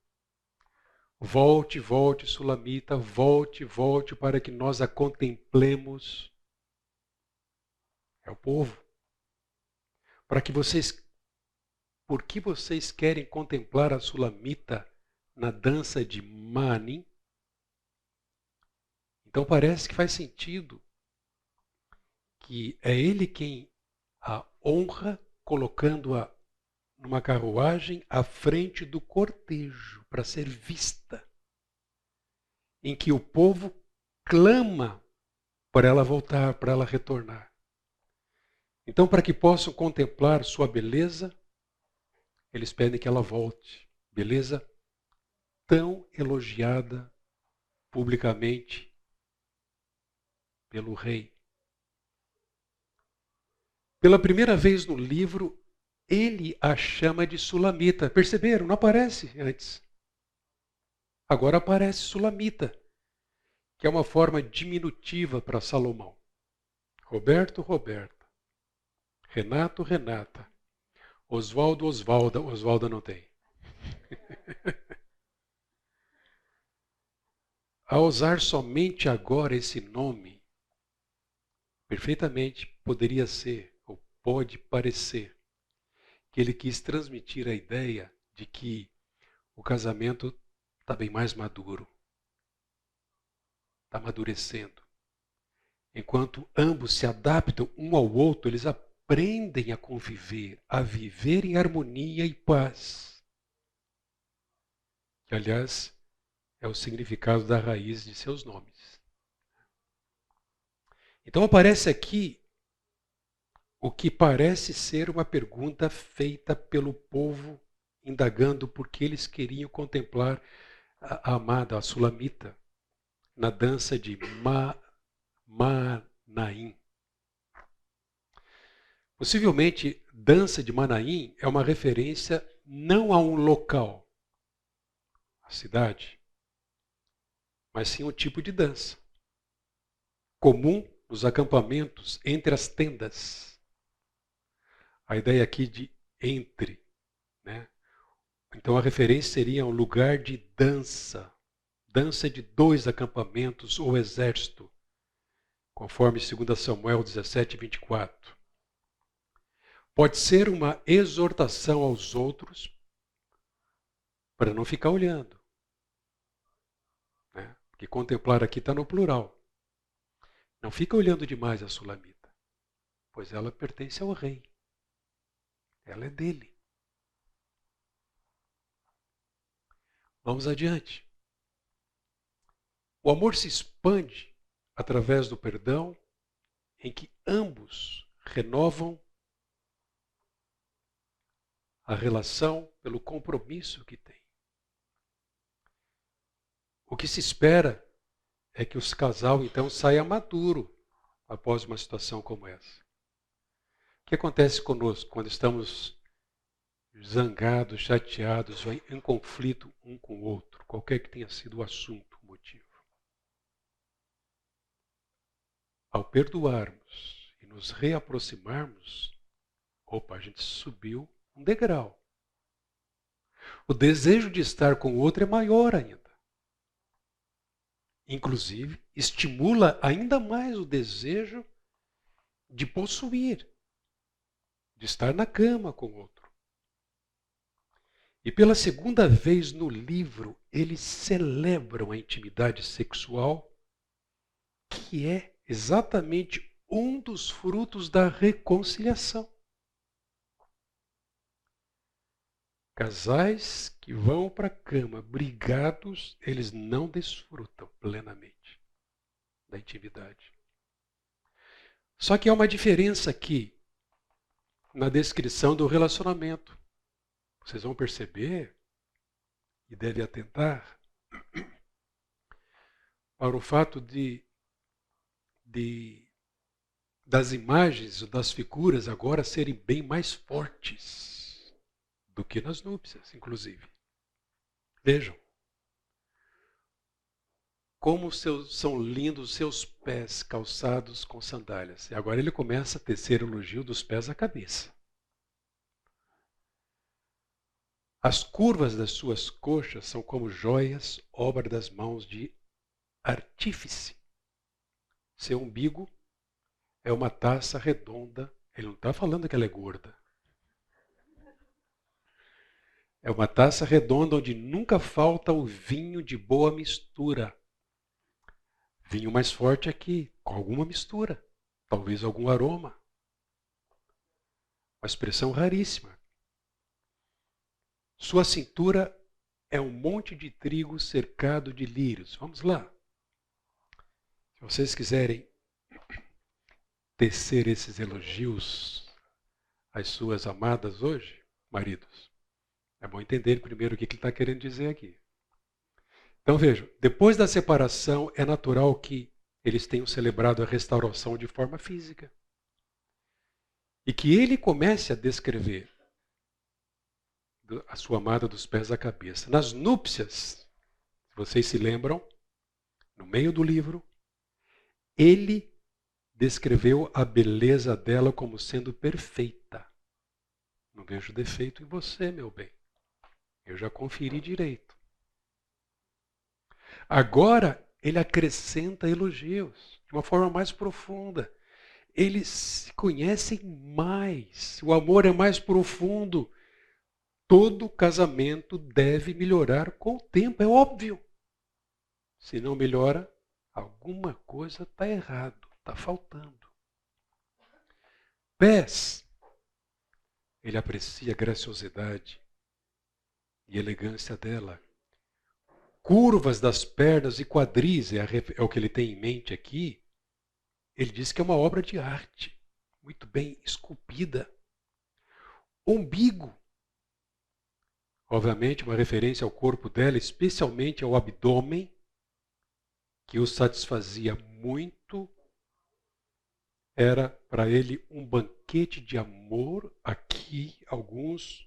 A: Volte, volte, Sulamita, volte, volte, para que nós a contemplemos. É o povo. Por que vocês querem contemplar a Sulamita na dança de Mani? Então parece que faz sentido que é ele quem a honra, colocando-a numa carruagem à frente do cortejo, para ser vista, em que o povo clama para ela voltar, para ela retornar. Então, para que possam contemplar sua beleza, eles pedem que ela volte. Beleza tão elogiada publicamente pelo rei. Pela primeira vez no livro, ele a chama de Sulamita. Perceberam? Não aparece antes. Agora aparece Sulamita, que é uma forma diminutiva para Salomão. Roberto, Roberta. Renato, Renata. Oswaldo, Osvalda. Osvalda não tem. Ao usar somente agora esse nome, perfeitamente poderia ser, ou pode parecer, que ele quis transmitir a ideia de que o casamento está bem mais maduro, está amadurecendo. Enquanto ambos se adaptam um ao outro, eles aprendem a conviver, a viver em harmonia e paz. Que, aliás, é o significado da raiz de seus nomes. Então aparece aqui o que parece ser uma pergunta feita pelo povo, indagando por que eles queriam contemplar a amada, a Sulamita, na dança de Manaim. Possivelmente, dança de Manaim é uma referência não a um local, a cidade, mas sim um tipo de dança, comum nos acampamentos entre as tendas. A ideia aqui de entre, né? Então a referência seria um lugar de dança, dança de 2 acampamentos ou exército, conforme 2 Samuel 17, 24. Pode ser uma exortação aos outros para não ficar olhando, né? Porque contemplar aqui está no plural. Não fica olhando demais a Sulamita, pois ela pertence ao rei. Ela é dele. Vamos adiante. O amor se expande através do perdão, em que ambos renovam a relação pelo compromisso que tem. O que se espera é que o casal então saia maduro após uma situação como essa. O que acontece conosco quando estamos zangados, chateados, ou em conflito um com o outro, qualquer que tenha sido o assunto, o motivo? Ao perdoarmos e nos reaproximarmos, a gente subiu um degrau. O desejo de estar com o outro é maior ainda. Inclusive, estimula ainda mais o desejo de possuir, de estar na cama com o outro. E pela segunda vez no livro, eles celebram a intimidade sexual, que é exatamente um dos frutos da reconciliação. Casais que vão para a cama brigados, eles não desfrutam plenamente da intimidade. Só que há uma diferença aqui na descrição do relacionamento. Vocês vão perceber e devem atentar para o fato das imagens, das figuras agora serem bem mais fortes do que nas núpcias, inclusive. Vejam como são lindos os seus pés calçados com sandálias. E agora ele começa a tecer elogio dos pés à cabeça. As curvas das suas coxas são como joias, obra das mãos de artífice. Seu umbigo é uma taça redonda. Ele não está falando que ela é gorda. É uma taça redonda onde nunca falta o vinho de boa mistura. Vinho mais forte aqui, com alguma mistura. Talvez algum aroma. Uma expressão raríssima. Sua cintura é um monte de trigo cercado de lírios. Vamos lá. Se vocês quiserem tecer esses elogios às suas amadas hoje, maridos, é bom entender primeiro o que ele está querendo dizer aqui. Então vejam, depois da separação é natural que eles tenham celebrado a restauração de forma física. E que ele comece a descrever a sua amada dos pés à cabeça. Nas núpcias, se vocês se lembram, no meio do livro, ele descreveu a beleza dela como sendo perfeita. Não vejo defeito em você, meu bem. Eu já conferi direito. Agora, ele acrescenta elogios de uma forma mais profunda. Eles se conhecem mais. O amor é mais profundo. Todo casamento deve melhorar com o tempo, é óbvio. Se não melhora, alguma coisa está errado, está faltando. Pés. Ele aprecia a graciosidade e elegância dela. Curvas das pernas e quadris, é o que ele tem em mente aqui. Ele diz que é uma obra de arte, muito bem esculpida. Umbigo. Obviamente, uma referência ao corpo dela, especialmente ao abdômen, que o satisfazia muito. Era para ele um banquete de amor. Aqui, alguns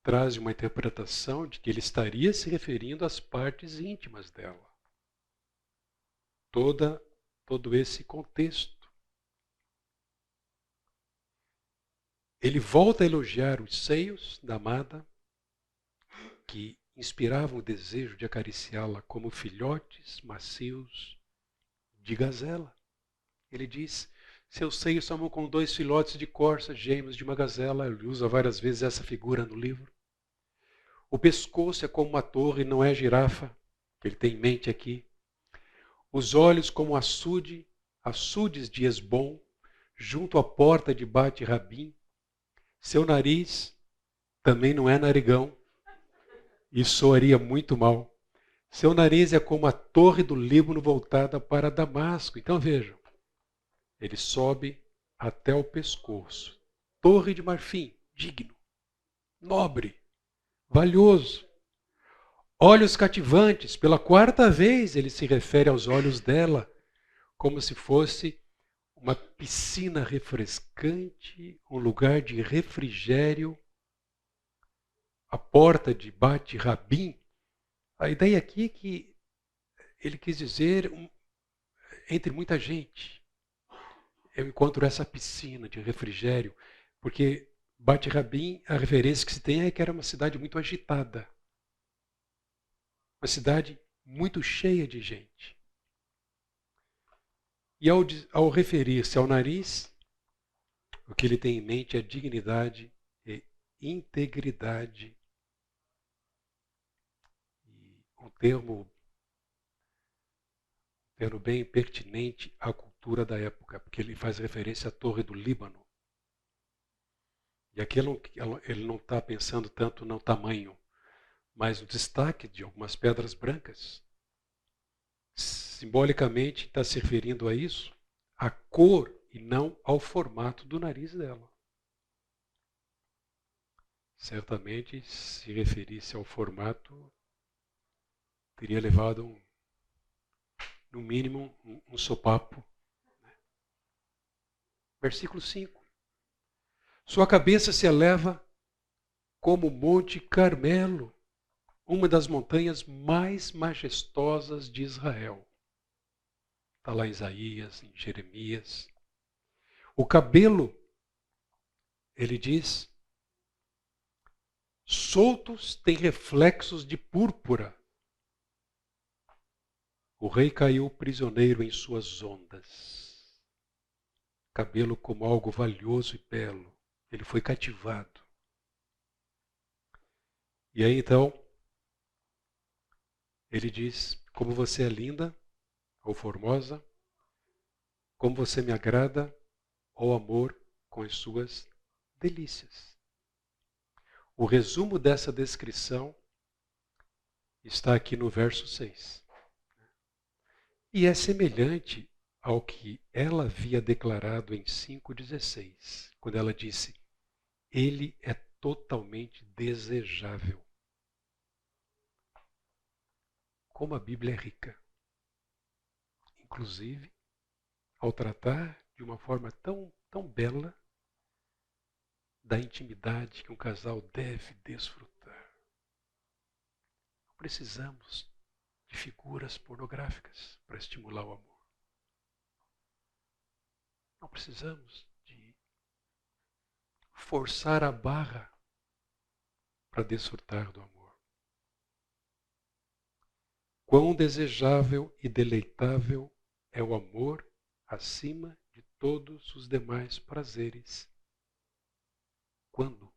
A: trazem uma interpretação de que ele estaria se referindo às partes íntimas dela. Todo esse contexto. Ele volta a elogiar os seios da amada, que inspiravam o desejo de acariciá-la como filhotes macios de gazela. Ele diz, seus seios são como 2 filhotes de corça gêmeos de uma gazela. Ele usa várias vezes essa figura no livro. O pescoço é como uma torre, não é girafa, que ele tem em mente aqui. Os olhos como açudes de Esbom, junto à porta de Bate-Rabim. Seu nariz também não é narigão, e soaria muito mal. Seu nariz é como a torre do Líbano voltada para Damasco. Então vejam, ele sobe até o pescoço. Torre de marfim, digno, nobre, valioso. Olhos cativantes, pela 4ª vez ele se refere aos olhos dela, como se fosse uma piscina refrescante, um lugar de refrigério, a porta de Bate-Rabim. A ideia aqui é que ele quis dizer, entre muita gente, eu encontro essa piscina de refrigério, porque Bate Rabim, a referência que se tem é que era uma cidade muito agitada. Uma cidade muito cheia de gente. E ao referir-se ao nariz, o que ele tem em mente é dignidade e integridade. E um termo bem pertinente à cultura da época, porque ele faz referência à Torre do Líbano. E aqui ele não está pensando tanto no tamanho, mas no destaque de algumas pedras brancas. Simbolicamente está se referindo a isso, à cor e não ao formato do nariz dela. Certamente, se referisse ao formato, teria levado no mínimo um sopapo. Versículo 5. Sua cabeça se eleva como o Monte Carmelo, uma das montanhas mais majestosas de Israel. Está lá em Isaías, em Jeremias. O cabelo, ele diz, soltos têm reflexos de púrpura. O rei caiu prisioneiro em suas ondas. Cabelo como algo valioso e belo. Ele foi cativado. E aí então, ele diz, como você é linda, ou formosa, como você me agrada, ó amor, com as suas delícias. O resumo dessa descrição está aqui no verso 6. E é semelhante ao que ela havia declarado em 5,16, quando ela disse, ele é totalmente desejável. Como a Bíblia é rica. Inclusive, ao tratar de uma forma tão bela da intimidade que um casal deve desfrutar. Não precisamos de figuras pornográficas para estimular o amor. Não precisamos de forçar a barra para desfrutar do amor. Quão desejável e deleitável é o amor acima de todos os demais prazeres, quando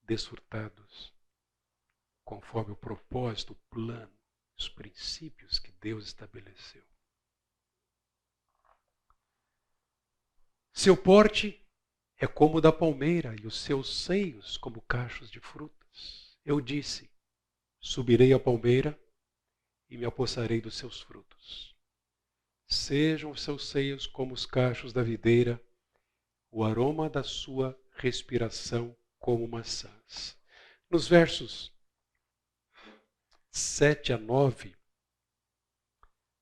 A: desfrutados conforme o propósito, o plano, os princípios que Deus estabeleceu. Seu porte é como o da palmeira e os seus seios como cachos de frutas. Eu disse, subirei à palmeira e me apossarei dos seus frutos. Sejam os seus seios como os cachos da videira, o aroma da sua respiração como maçãs. Nos versos 7 a 9,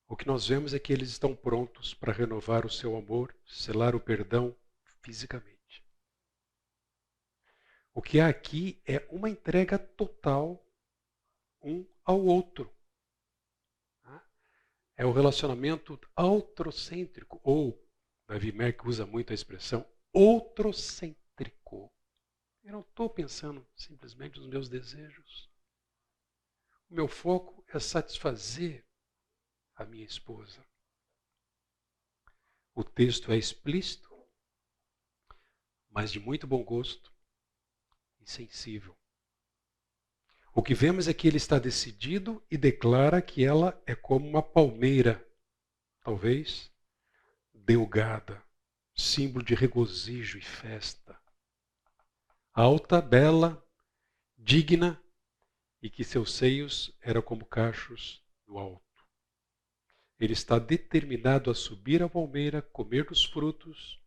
A: o que nós vemos é que eles estão prontos para renovar o seu amor, selar o perdão fisicamente. O que há aqui é uma entrega total um ao outro. É o relacionamento outrocêntrico, ou, Davi Merck usa muito a expressão, outrocêntrico. Eu não estou pensando simplesmente nos meus desejos. O meu foco é satisfazer a minha esposa. O texto é explícito, mas de muito bom gosto e sensível. O que vemos é que ele está decidido e declara que ela é como uma palmeira, talvez delgada, símbolo de regozijo e festa. Alta, bela, digna, e que seus seios eram como cachos do alto. Ele está determinado a subir a palmeira, comer dos frutos,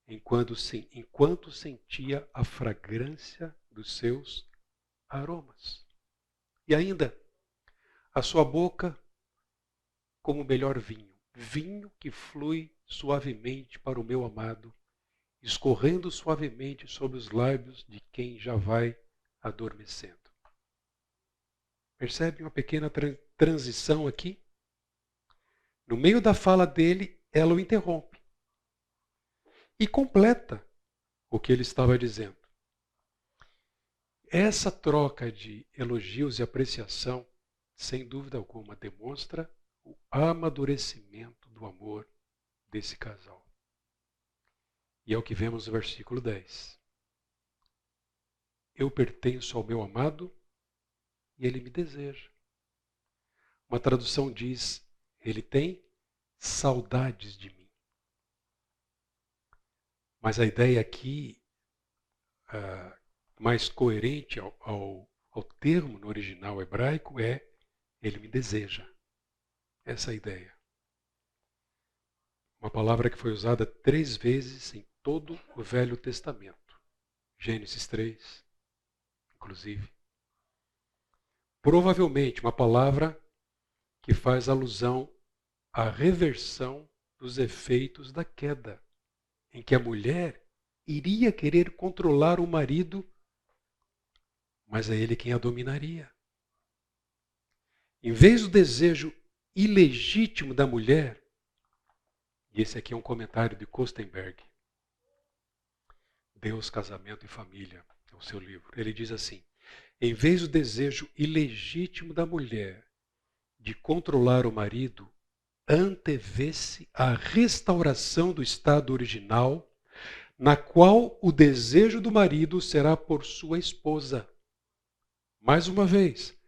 A: enquanto sentia a fragrância dos seus aromas. E ainda, a sua boca como o melhor vinho, vinho que flui suavemente para o meu amado, escorrendo suavemente sobre os lábios de quem já vai adormecendo. Percebe uma pequena transição aqui? No meio da fala dele, ela o interrompe e completa o que ele estava dizendo. Essa troca de elogios e apreciação, sem dúvida alguma, demonstra o amadurecimento do amor desse casal. E é o que vemos no versículo 10. Eu pertenço ao meu amado e ele me deseja. Uma tradução diz, ele tem saudades de mim. Mas a ideia aqui, mais coerente ao termo no original hebraico, é ele me deseja. Essa é a ideia. Uma palavra que foi usada 3 vezes em todo o Velho Testamento. Gênesis 3, inclusive. Provavelmente uma palavra que faz alusão à reversão dos efeitos da queda, em que a mulher iria querer controlar o marido, mas é ele quem a dominaria. Em vez do desejo ilegítimo da mulher, e esse aqui é um comentário de Kostenberg, Deus, Casamento e Família, é o seu livro. Ele diz assim, em vez do desejo ilegítimo da mulher de controlar o marido, antevê-se a restauração do estado original, na qual o desejo do marido será por sua esposa. Mais uma vez,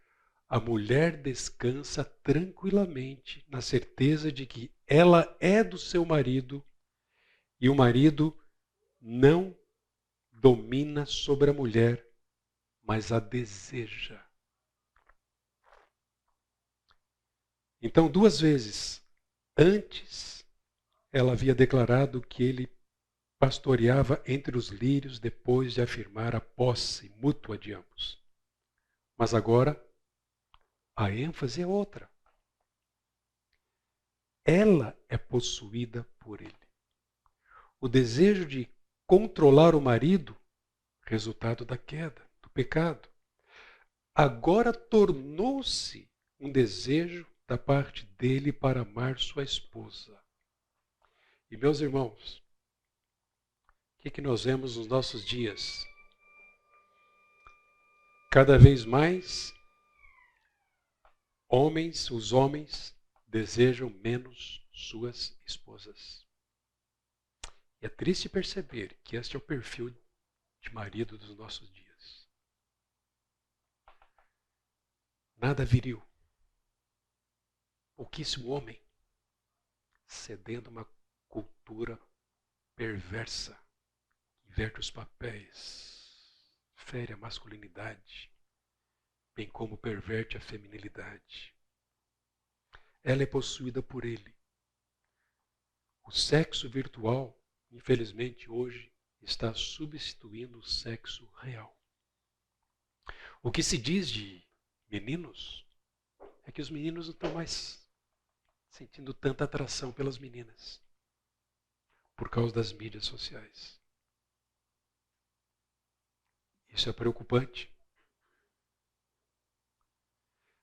A: a mulher descansa tranquilamente na certeza de que ela é do seu marido e o marido não domina sobre a mulher, mas a deseja. Então, 2 vezes antes, ela havia declarado que ele pastoreava entre os lírios depois de afirmar a posse mútua de ambos. Mas agora, a ênfase é outra. Ela é possuída por ele. O desejo de controlar o marido, resultado da queda, do pecado, agora tornou-se um desejo da parte dele para amar sua esposa. E meus irmãos, o que nós vemos nos nossos dias? Cada vez mais, os homens desejam menos suas esposas. E é triste perceber que este é o perfil de marido dos nossos dias. Nada viril. Pouquíssimo homem, cedendo a uma cultura perversa, inverte os papéis, fere a masculinidade, bem como perverte a feminilidade. Ela é possuída por ele. O sexo virtual, infelizmente, hoje está substituindo o sexo real. O que se diz de meninos é que os meninos não estão mais sentindo tanta atração pelas meninas por causa das mídias sociais. Isso é preocupante.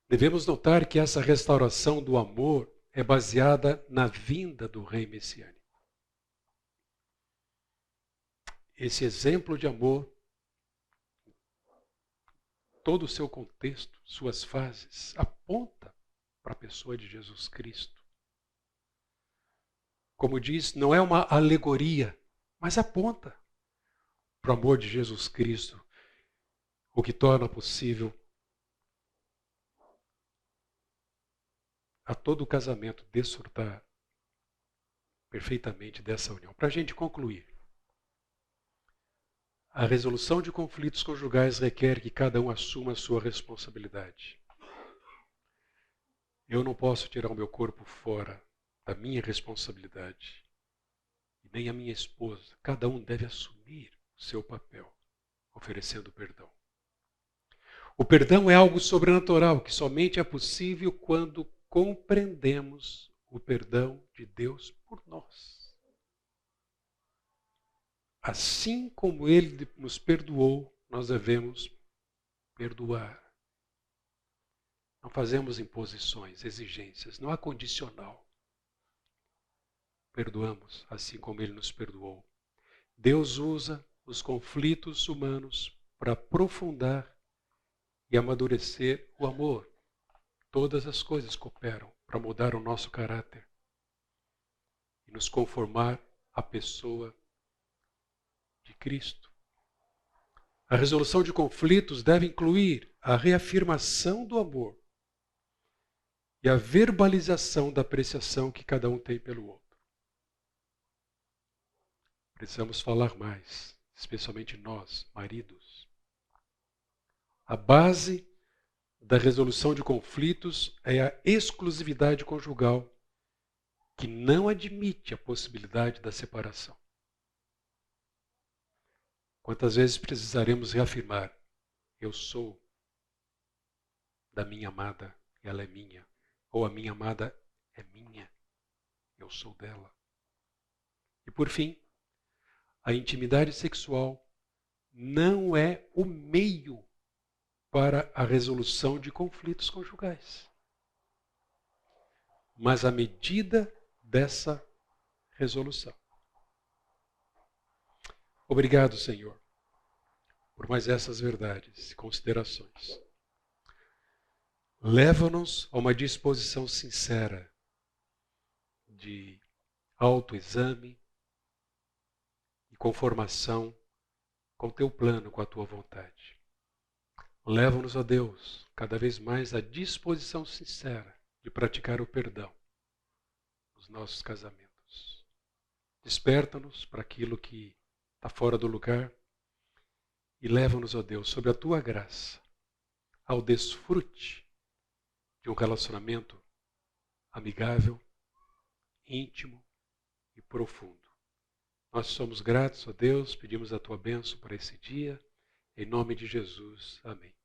A: Devemos notar que essa restauração do amor é baseada na vinda do Rei Messiânico. Esse exemplo de amor, todo o seu contexto, suas fases, aponta para a pessoa de Jesus Cristo. Como diz, não é uma alegoria, mas aponta para o amor de Jesus Cristo, o que torna possível a todo o casamento desfrutar perfeitamente dessa união. Para a gente concluir, a resolução de conflitos conjugais requer que cada um assuma a sua responsabilidade. Eu não posso tirar o meu corpo fora da minha responsabilidade, e nem a minha esposa. Cada um deve assumir o seu papel, oferecendo perdão. O perdão é algo sobrenatural, que somente é possível quando compreendemos o perdão de Deus por nós. Assim como Ele nos perdoou, nós devemos perdoar. Não fazemos imposições, exigências, não há condicional. Perdoamos, assim como Ele nos perdoou. Deus usa os conflitos humanos para aprofundar e amadurecer o amor. Todas as coisas cooperam para mudar o nosso caráter e nos conformar à pessoa de Cristo. A resolução de conflitos deve incluir a reafirmação do amor e a verbalização da apreciação que cada um tem pelo outro. Precisamos falar mais, especialmente nós, maridos. A base da resolução de conflitos é a exclusividade conjugal, que não admite a possibilidade da separação. Quantas vezes precisaremos reafirmar: eu sou da minha amada, ela é minha. Ou a minha amada é minha, eu sou dela. E por fim, a intimidade sexual não é o meio para a resolução de conflitos conjugais, mas a medida dessa resolução. Obrigado, Senhor, por mais essas verdades e considerações. Leva-nos a uma disposição sincera de autoexame e conformação com o teu plano, com a tua vontade. Leva-nos, ó Deus, cada vez mais à disposição sincera de praticar o perdão nos nossos casamentos. Desperta-nos para aquilo que está fora do lugar e leva-nos, ó Deus, sob a tua graça, ao desfrute de um relacionamento amigável, íntimo e profundo. Nós somos gratos, ó Deus, pedimos a tua bênção para esse dia. Em nome de Jesus, amém.